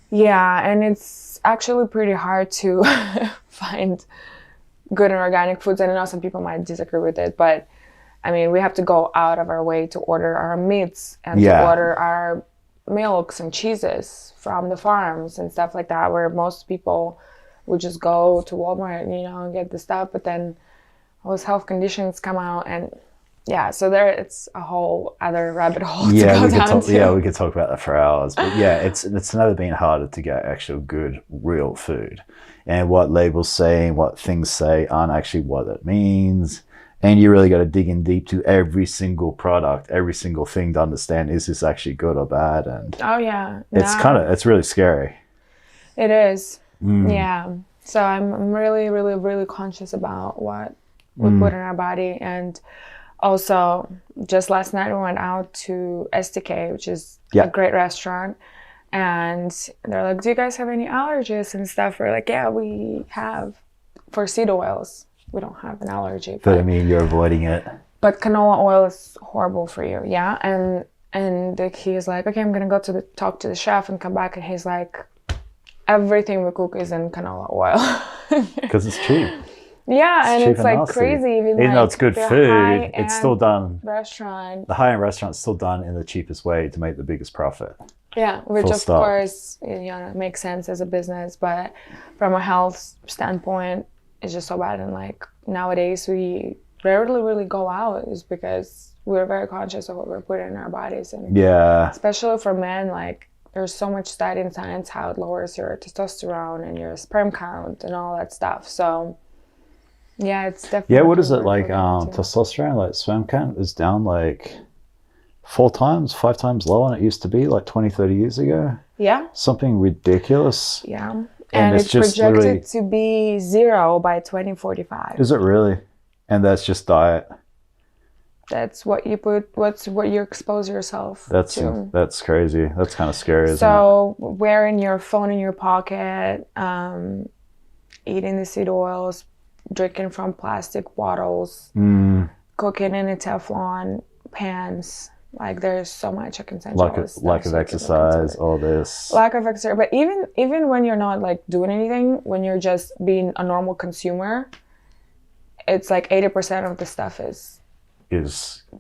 Yeah, and it's actually pretty hard to find good and organic foods. And I know some people might disagree with it, but I mean, we have to go out of our way to order our meats and to order our milks and cheeses from the farms and stuff like that, where most people would just go to Walmart, and get the stuff, but then all those health conditions come out, and so it's a whole other rabbit hole to go down to. Yeah, we could talk about that for hours. But yeah, it's never been harder to get actual good, real food. And what labels say and what things say aren't actually what it means. And you really got to dig in deep to every single product, every single thing to understand, is this actually good or bad? And it's really scary. It is. Yeah. So I'm really, really, really conscious about what we put in our body. And also, just last night we went out to STK, which is a great restaurant. And they're like, do you guys have any allergies and stuff? We're like, yeah, we have. For seed oils, we don't have an allergy. But I mean, you're avoiding it. But canola oil is horrible for you, yeah? And he's like, okay, I'm going to go talk to the chef and come back. And he's like, everything we cook is in canola oil. Because it's cheap. Yeah, and it's like crazy. Even though it's good food, it's still done. Restaurant. The high-end restaurant's still done in the cheapest way to make the biggest profit. Yeah, which of course makes sense as a business, but from a health standpoint, it's just so bad. And like nowadays, we rarely really go out, is because we're very conscious of what we're putting in our bodies, and especially for men, like there's so much study in science how it lowers your testosterone and your sperm count and all that stuff. So. Yeah, it's definitely. Yeah, what is it like? Testosterone, like sperm count, is down like 5 times lower than it used to be like 20, 30 years ago. Yeah. Something ridiculous. Yeah. And it's projected to be 0 by 2045. Is it really? And that's just diet? That's what you put, what you expose yourself to. That's crazy. That's kind of scary, isn't it? So wearing your phone in your pocket, eating the seed oils, drinking from plastic bottles, cooking in a Teflon pans. Like there's so much I can send you. Lack of exercise, all this. Lack of exercise. But even when you're not like doing anything, when you're just being a normal consumer, it's like 80% of the stuff is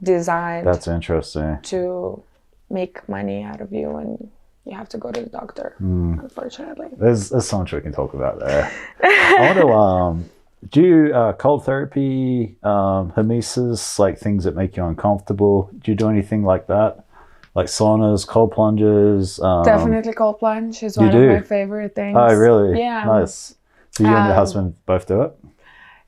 designed. That's interesting. To make money out of you, and you have to go to the doctor, unfortunately. There's so much we can talk about there. I want to do you cold therapy, hormesis, like things that make you uncomfortable? Do you do anything like that? Like saunas, cold plunges? Definitely cold plunge is one of my favorite things. Oh, really? Yeah. Nice. So you and your husband both do it?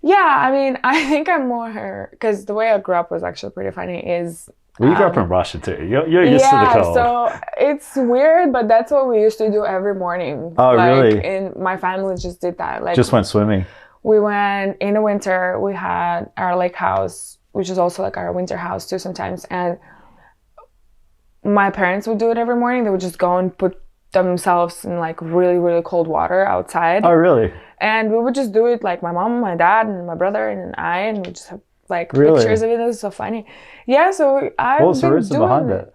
Yeah, I mean, I think I'm more her, because the way I grew up was actually pretty funny, is... Well, you grew up in Russia too. You're used to the cold. So it's weird, but that's what we used to do every morning. Oh, really? And my family just did that. Like, just went swimming? We went, in the winter, we had our lake house, which is also like our winter house too sometimes. And my parents would do it every morning. They would just go and put themselves in like really, really cold water outside. Oh, really? And we would just do it, like my mom, my dad, and my brother, and I, and we just have like pictures of it. It was so funny. Yeah, so I've What's the reason behind it?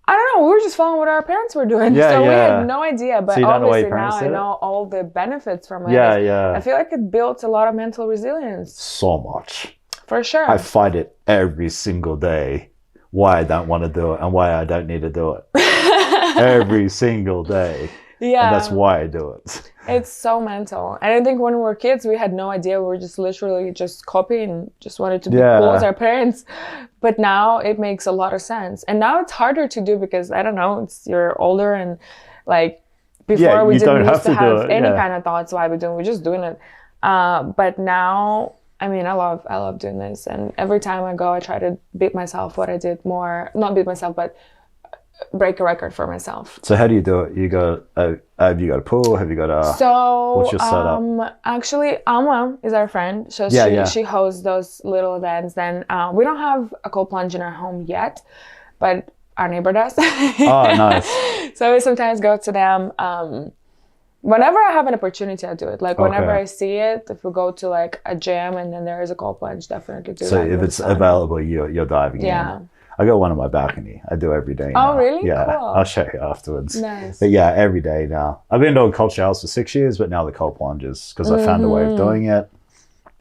I don't know. We were just following what our parents were doing. Yeah, so we had no idea. But so obviously now I know all the benefits from it. Yeah. I feel like it built a lot of mental resilience. So much. For sure. I fight it every single day, why I don't want to do it and why I don't need to do it. Every single day. Yeah. And that's why I do it. It's so mental. And I think when we were kids, we had no idea. We were just literally just copying, just wanted to be cool as our parents. But now it makes a lot of sense. And now it's harder to do because, I don't know, you're older and like before we didn't used to have any kind of thoughts why we're just doing it. But now, I mean, I love doing this. And every time I go, I try to beat myself what I did more, not beat myself, but break a record for myself. So how do you do it? Have you got a pool? Have you got a... So, what's your setup? Actually, Alma is our friend. So she hosts those little events. Then we don't have a cold plunge in our home yet, but our neighbor does. Oh, nice. So we sometimes go to them. Whenever I have an opportunity, I do it. Like whenever I see it, if we go to like a gym and then there is a cold plunge, definitely do that. So if it's available, you're diving in. Yeah. I got one on my balcony. I do every day now. Oh, really? Yeah, cool. I'll show you afterwards. Nice. But yeah, every day now. I've been doing cold showers for 6 years, but now the cold plunges because I found a way of doing it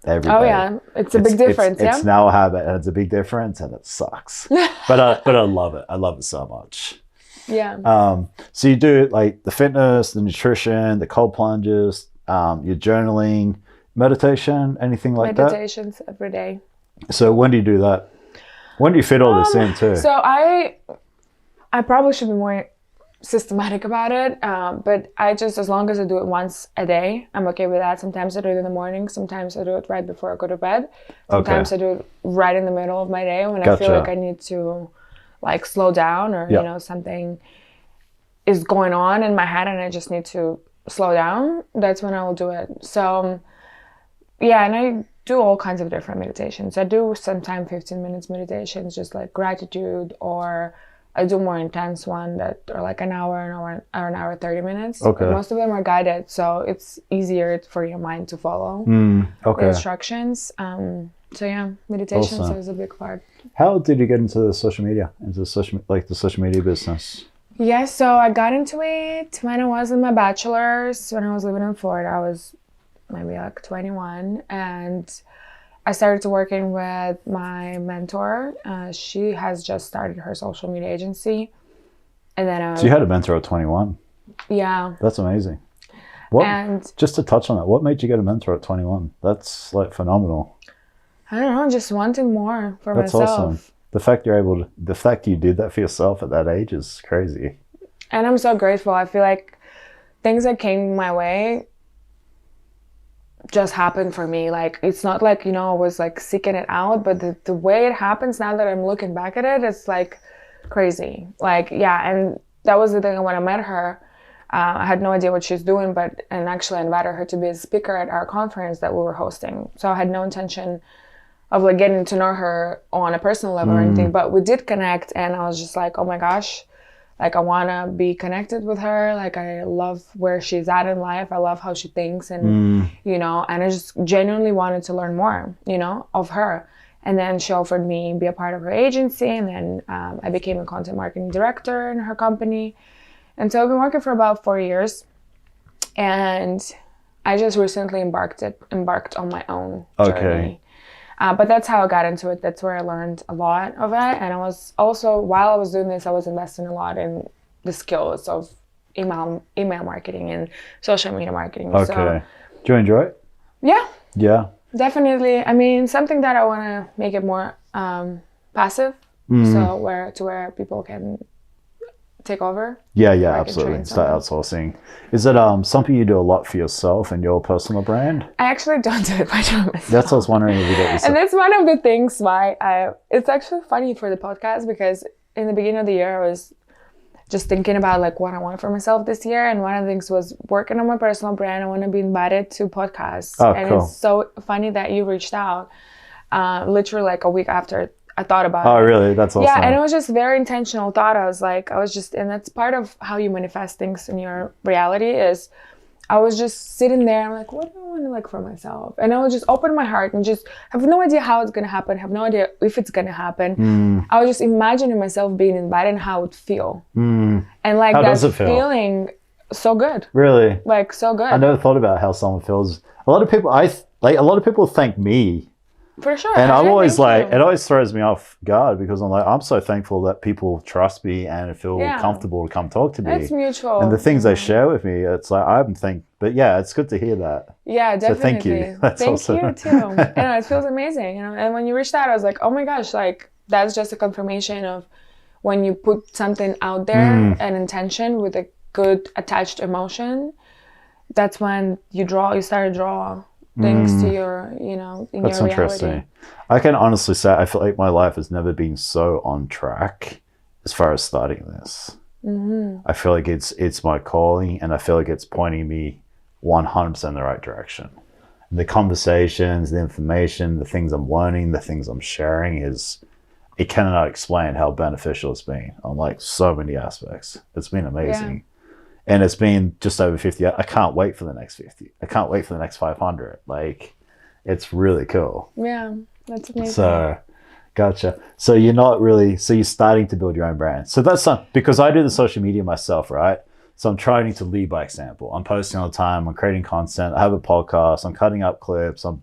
every day. Oh, yeah. It's a big difference, It's now a habit, and it's a big difference, and it sucks. but I love it. I love it so much. Yeah. So you do like the fitness, the nutrition, the cold plunges, your journaling, meditation, anything like that? Meditations every day. So when do you do that? When do you fit all this in too? So I probably should be more systematic about it, but I just, as long as I do it once a day, I'm okay with that. Sometimes I do it in the morning. Sometimes I do it right before I go to bed. Sometimes I do it right in the middle of my day when I feel like I need to like slow down or, you know, something is going on in my head and I just need to slow down. That's when I will do it. So yeah, and I do all kinds of different meditations. I do sometimes 15 minutes meditations, just like gratitude, or I do more intense one that are like an hour, 30 minutes. Okay. Most of them are guided, so it's easier for your mind to follow the instructions. So yeah, meditation is a big part. How did you get into social media, the social media business? Yeah, so I got into it when I was in my bachelor's, when I was living in Florida. I was maybe like 21, and I started to working with my mentor. She has just started her social media agency, and then so you had a mentor at 21. Yeah, that's amazing. Just to touch on that, what made you get a mentor at 21? That's like phenomenal. I don't know, just wanting more for myself. That's awesome. The fact you did that for yourself at that age is crazy. And I'm so grateful. I feel like things that came my way just happened for me. Like, it's not like, you know, I was like seeking it out, but the way it happens now that I'm looking back at it, it's like crazy. Like, yeah, and that was the thing when I met her. I had no idea what she's doing, and actually I invited her to be a speaker at our conference that we were hosting. So I had no intention of like getting to know her on a personal level or anything, but we did connect, and I was just like, oh my gosh, like I want to be connected with her. Like I love where she's at in life. I love how she thinks, and you know, and I just genuinely wanted to learn more, you know, of her. And then she offered me be a part of her agency, and then I became a content marketing director in her company. And so I've been working for about 4 years, and I just recently embarked on my own journey. But that's how I got into it. That's where I learned a lot of it. And I was also, while I was doing this, I was investing a lot in the skills of email marketing and social media marketing. Okay. So, do you enjoy it? Yeah. Yeah. Definitely. I mean, something that I want to make it more passive, so where people can take over. Yeah, absolutely. Start outsourcing. Is it something you do a lot for yourself and your personal brand? I actually don't do it much for myself. That's what I was wondering if you do it yourself. And that's one of the things why it's actually funny for the podcast, because in the beginning of the year I was just thinking about like what I want for myself this year, and one of the things was working on my personal brand. I want to be invited to podcasts. And cool. It's so funny that you reached out literally like a week after I thought about it. Oh, really? That's awesome. Yeah, and it was just very intentional thought. And that's part of how you manifest things in your reality is I was just sitting there. I'm like, what do I want to like for myself? And I would just open my heart and just have no idea how it's going to happen. Have no idea if it's going to happen. I was just imagining myself being invited and how it would feel. And like how that does it feel? Feeling so good. Really? Like so good. I never thought about how someone feels. A lot of people thank me. For sure. And I'm always like, it always throws me off guard, because I'm like, I'm so thankful that people trust me and feel comfortable to come talk to me. It's mutual. And the things they share with me, it's like, but yeah, it's good to hear that. Yeah, definitely. So thank you. That's awesome. Thank you too. And it feels amazing, you know. And when you reached out, I was like, oh my gosh, like that's just a confirmation of when you put something out there, an intention with a good attached emotion, that's when you start to draw things to your, you know, in That's your reality. interesting. I can honestly say I feel like my life has never been so on track as far as starting this. I feel like it's my calling, and I feel like it's pointing me 100% in the right direction. And the conversations, the information, the things I'm learning, the things I'm sharing it cannot explain how beneficial it's been on like so many aspects. It's been amazing. Yeah. And it's been just over 50. I can't wait for the next 50. I can't wait for the next 500. Like, it's really cool. Yeah, that's amazing. So, gotcha. So you're starting to build your own brand. So that's because I do the social media myself, right? So I'm trying to lead by example. I'm posting all the time. I'm creating content. I have a podcast. I'm cutting up clips. I'm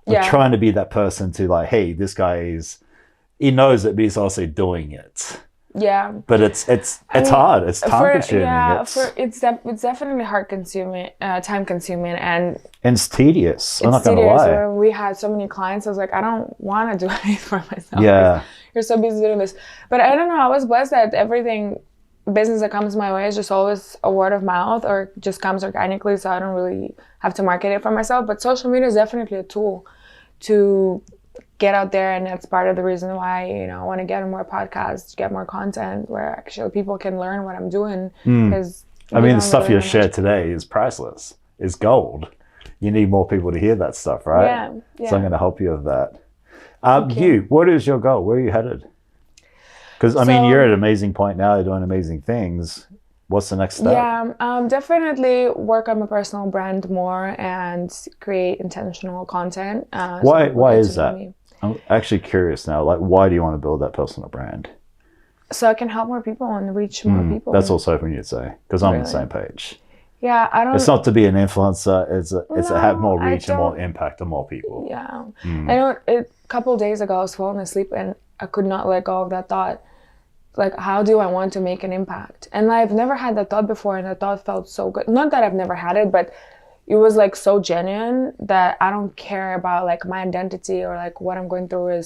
trying to be that person to like, hey, this guy he knows it, but he's also doing it. Yeah, but it's hard. It's time consuming. Yeah, it's definitely time consuming, and it's tedious. I'm not gonna lie. When we had so many clients, I was like, I don't want to do anything for myself. Yeah, you're so busy doing this. But I don't know. I was blessed that everything business that comes my way is just always a word of mouth, or just comes organically. So I don't really have to market it for myself. But social media is definitely a tool to get out there, and that's part of the reason why, you know, I want to get on more podcasts, get more content where actually people can learn what I'm doing. Because the stuff you shared today is priceless. It's gold. You need more people to hear that stuff, right? Yeah. So I'm going to help you with that. What is your goal? Where are you headed? Because you're at an amazing point now. You're doing amazing things. What's the next step? Yeah, definitely work on my personal brand more and create intentional content. Why is that? I'm actually curious now. Like, why do you want to build that personal brand? So I can help more people and reach more people. That's also hoping you'd say, because I'm on the same page. Yeah, I don't. It's not to be an influencer. It's to have more reach and more impact on more people. Yeah, I know. A couple of days ago, I was falling asleep and I could not let go of that thought. Like, how do I want to make an impact? And I've never had that thought before, and that thought felt so good. Not that I've never had it, but it was like so genuine that I don't care about like my identity or like what I'm going through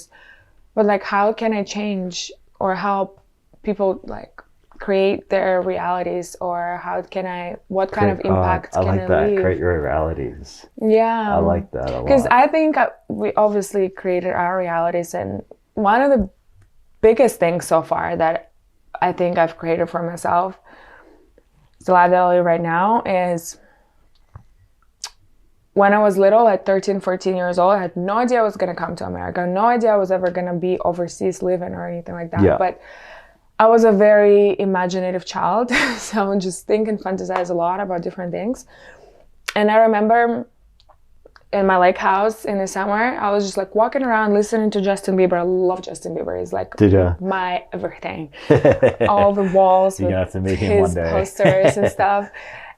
but like, how can I change or help people like create their realities, or what kind of impact can I leave? I like that. Create your realities. Yeah. I like that a lot. Because I think we obviously created our realities, and one of the biggest things so far that I think I've created for myself, the life that I live right now, is when I was little, at 13, 14 years old, I had no idea I was going to come to America. No idea I was ever going to be overseas living or anything like that. Yeah. But I was a very imaginative child. So I would just think and fantasize a lot about different things. And I remember in my lake house in the summer, I was just like walking around listening to Justin Bieber. I love Justin Bieber. He's like my everything. All the walls with have to meet him one his day. posters and stuff.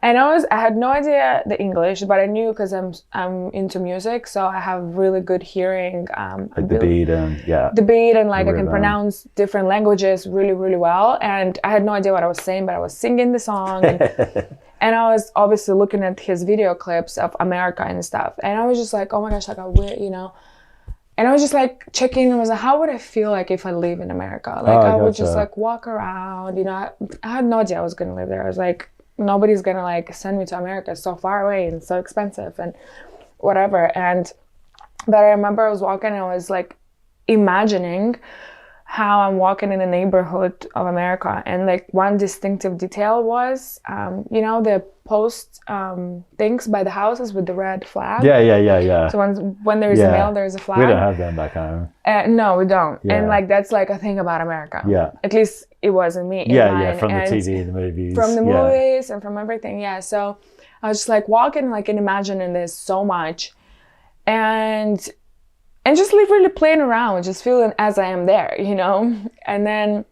And I had no idea the English, but I knew because I'm into music, so I have really good hearing. Like the beat and like I can pronounce different languages really, really well. And I had no idea what I was saying, but I was singing the song. And I was obviously looking at his video clips of America and stuff. And I was just like, oh my gosh, like and I was just like checking and was like, how would I feel like if I live in America? Like I would just like walk around, I had no idea I was going to live there. I was like, nobody's going to like send me to America. It's so far away and so expensive and whatever. But I remember I was walking and I was like imagining how I'm walking in the neighborhood of America. And like one distinctive detail was, the post things by the houses with the red flag. Yeah. So when there's a mail, there's a flag. We don't have them back home. No, we don't. Yeah. And like that's like a thing about America. Yeah. At least it wasn't me. From the TV, the movies. From the movies and from everything. Yeah. So I was just like walking like and imagining this so much. And just really playing around, just feeling as I am there, And then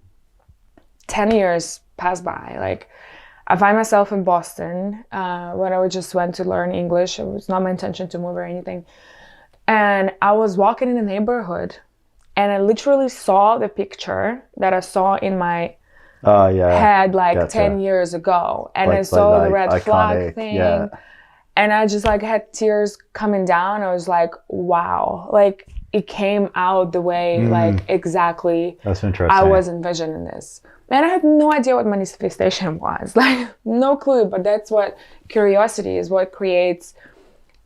10 years pass by. Like I find myself in Boston when I just went to learn English. It was not my intention to move or anything. And I was walking in the neighborhood and I literally saw the picture that I saw in my head like 10 years ago. And I saw the red flag thing. Yeah. And I just like had tears coming down. I was like, wow, like it came out the way like exactly that's interesting. I was envisioning this. And I had no idea what manifestation was, like no clue, but that's what curiosity is, what creates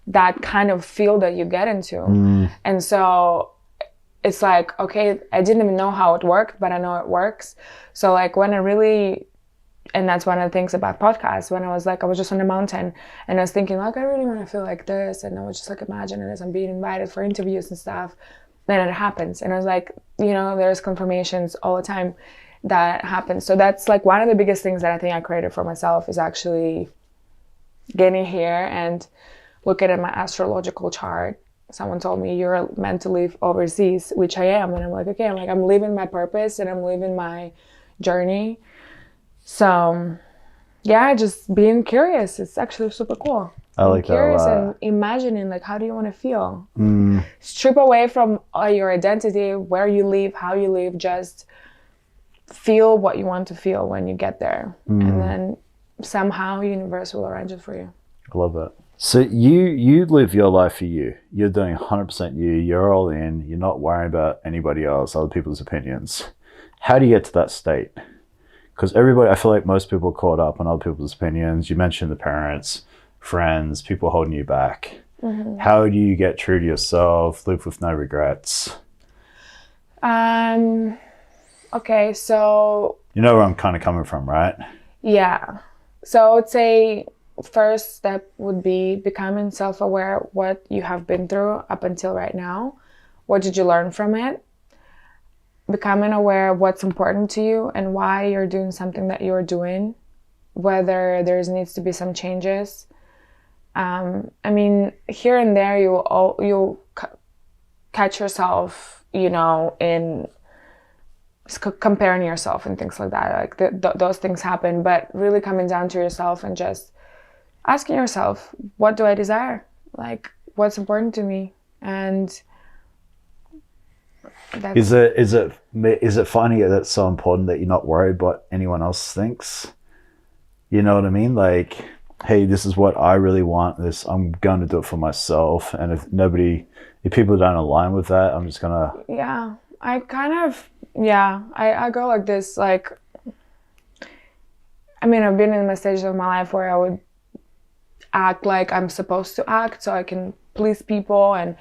that kind of field that you get into. And so it's like, okay, I didn't even know how it worked, but I know it works. So like when I really, and that's one of the things about podcasts, when I was just on the mountain and I was thinking like, I really want to feel like this. And I was just like imagining this, I'm being invited for interviews and stuff. Then it happens. And I was like, there's confirmations all the time that happens. So that's like one of the biggest things that I think I created for myself is actually getting here and looking at my astrological chart. Someone told me you're meant to live overseas, which I am. And I'm like, okay, I'm living my purpose and I'm living my journey. So, yeah, just being curious. It's actually super cool. I like that a lot. Curious and imagining, like, how do you want to feel? Strip away from your identity, where you live, how you live. Just feel what you want to feel when you get there. And then somehow universe will arrange it for you. I love that. So you live your life for you. You're doing 100% you. You're all in. You're not worrying about anybody else, other people's opinions. How do you get to that state? Because I feel like most people are caught up on other people's opinions. You mentioned the parents, friends, people holding you back. How do you get true to yourself, live with no regrets? Okay, so... You know where I'm kind of coming from, right? Yeah. So I would say first step would be becoming self-aware what you have been through up until right now. What did you learn from it? Becoming aware of what's important to you and why you're doing something that you're doing, whether there needs to be some changes. Here and there you'll catch yourself, in comparing yourself and things like that. Like those things happen, but really coming down to yourself and just asking yourself, what do I desire? Like, what's important to me? And is it funny that it's so important that you're not worried what anyone else thinks? You know what I mean? Like, hey, this is what I really want. I'm going to do it for myself. And if people don't align with that, I'm just gonna. Yeah, I go like this. Like, I've been in my stages of my life where I would act like I'm supposed to act so I can please people, and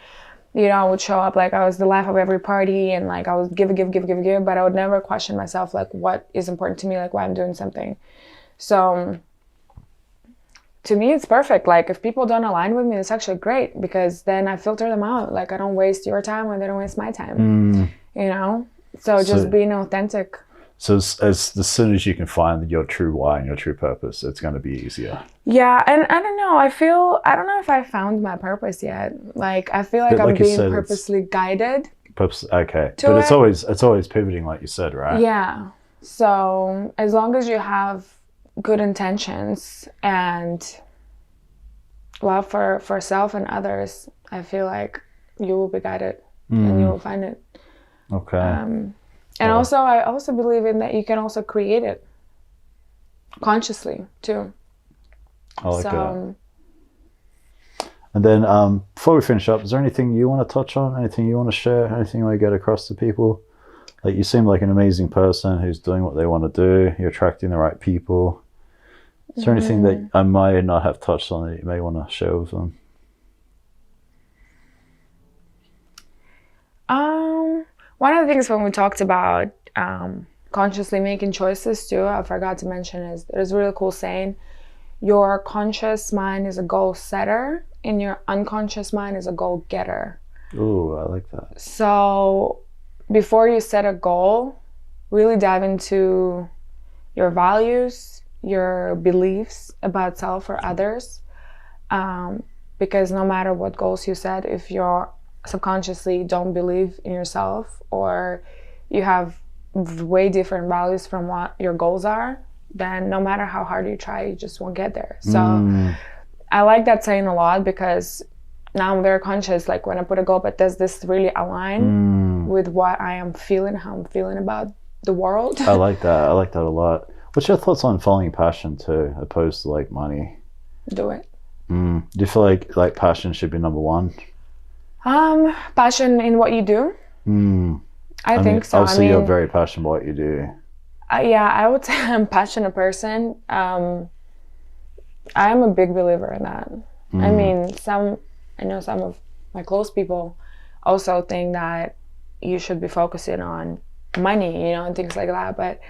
I would show up like I was the life of every party, and like I would give, but I would never question myself, like what is important to me, like why I'm doing something. So to me, it's perfect. Like if people don't align with me, it's actually great because then I filter them out. Like I don't waste your time and they don't waste my time, you know? So just being authentic. So as soon as you can find your true why and your true purpose, it's going to be easier. Yeah. And I don't know. I don't know if I found my purpose yet. Like I feel like I'm being purposely guided. Okay. But it's always pivoting, like you said, right? Yeah. So as long as you have good intentions and love for self and others, I feel like you will be guided and you will find it. Okay. And also, I also believe in that you can also create it consciously too. I like that. And then before we finish up, is there anything you want to touch on? Anything you want to share? Anything you want to get across to people? Like you seem like an amazing person who's doing what they want to do. You're attracting the right people. Is there anything that I might not have touched on that you may want to share with them? One of the things when we talked about consciously making choices too, I forgot to mention is there's a really cool saying, your conscious mind is a goal setter and your unconscious mind is a goal getter. Ooh, I like that. So before you set a goal, really dive into your values, your beliefs about self or others. Because no matter what goals you set, if you're subconsciously don't believe in yourself or you have way different values from what your goals are, then no matter how hard you try, you just won't get there. So I like that saying a lot because now I'm very conscious, like when I put a goal, but does this really align with what I am feeling, how I'm feeling about the world? I like that. I like that a lot. What's your thoughts on following passion too, opposed to like money? Do it. Do you feel like passion should be number one? Passion in what you do? I think so. Obviously, you're very passionate about what you do. Yeah, I would say I'm a passionate person. I am a big believer in that. I mean, I know some of my close people also think that you should be focusing on money, and things like that. But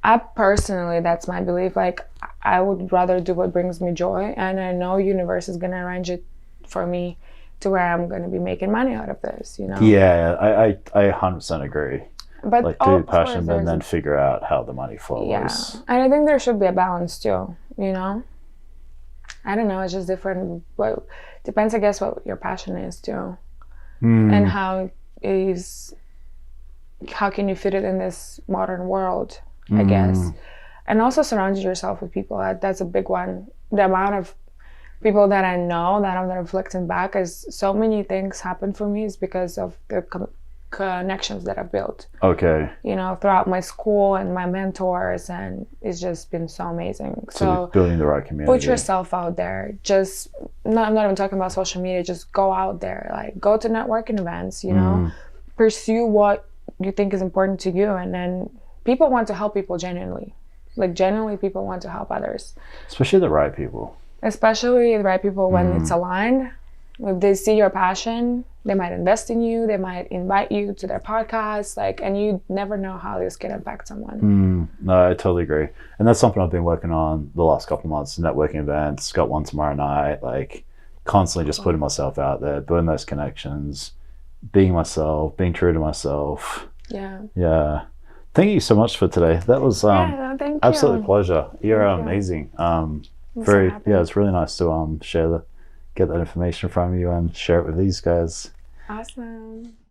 I personally, that's my belief. Like, I would rather do what brings me joy, and I know universe is gonna arrange it for me to where I'm gonna be making money out of this. Yeah, I 100% agree. But like do passion, and then figure out how the money flows. Yeah, and I think there should be a balance too. I don't know. It's just different. What depends, I guess, what your passion is too, and how can you fit it in this modern world? I guess, and also surround yourself with people. That's a big one. The amount of people that I know that I'm reflecting back is so many things happen for me is because of the connections that I've built. Okay. Throughout my school and my mentors, and it's just been so amazing. So building the right community. Put yourself out there. I'm not even talking about social media. Just go out there. Like go to networking events. Pursue what you think is important to you, and then people want to help people genuinely. Like genuinely, people want to help others. Especially the right people. Especially the right people when it's aligned. If they see your passion, they might invest in you. They might invite you to their podcast. And you never know how this can impact someone. No, I totally agree. And that's something I've been working on the last couple of months. Networking events, got one tomorrow night. Like constantly just putting myself out there, building those connections, being myself, being true to myself. Yeah. Thank you so much for today. That was thank you. Absolute pleasure. You're amazing. It's really nice to get that information from you and share it with these guys. Awesome.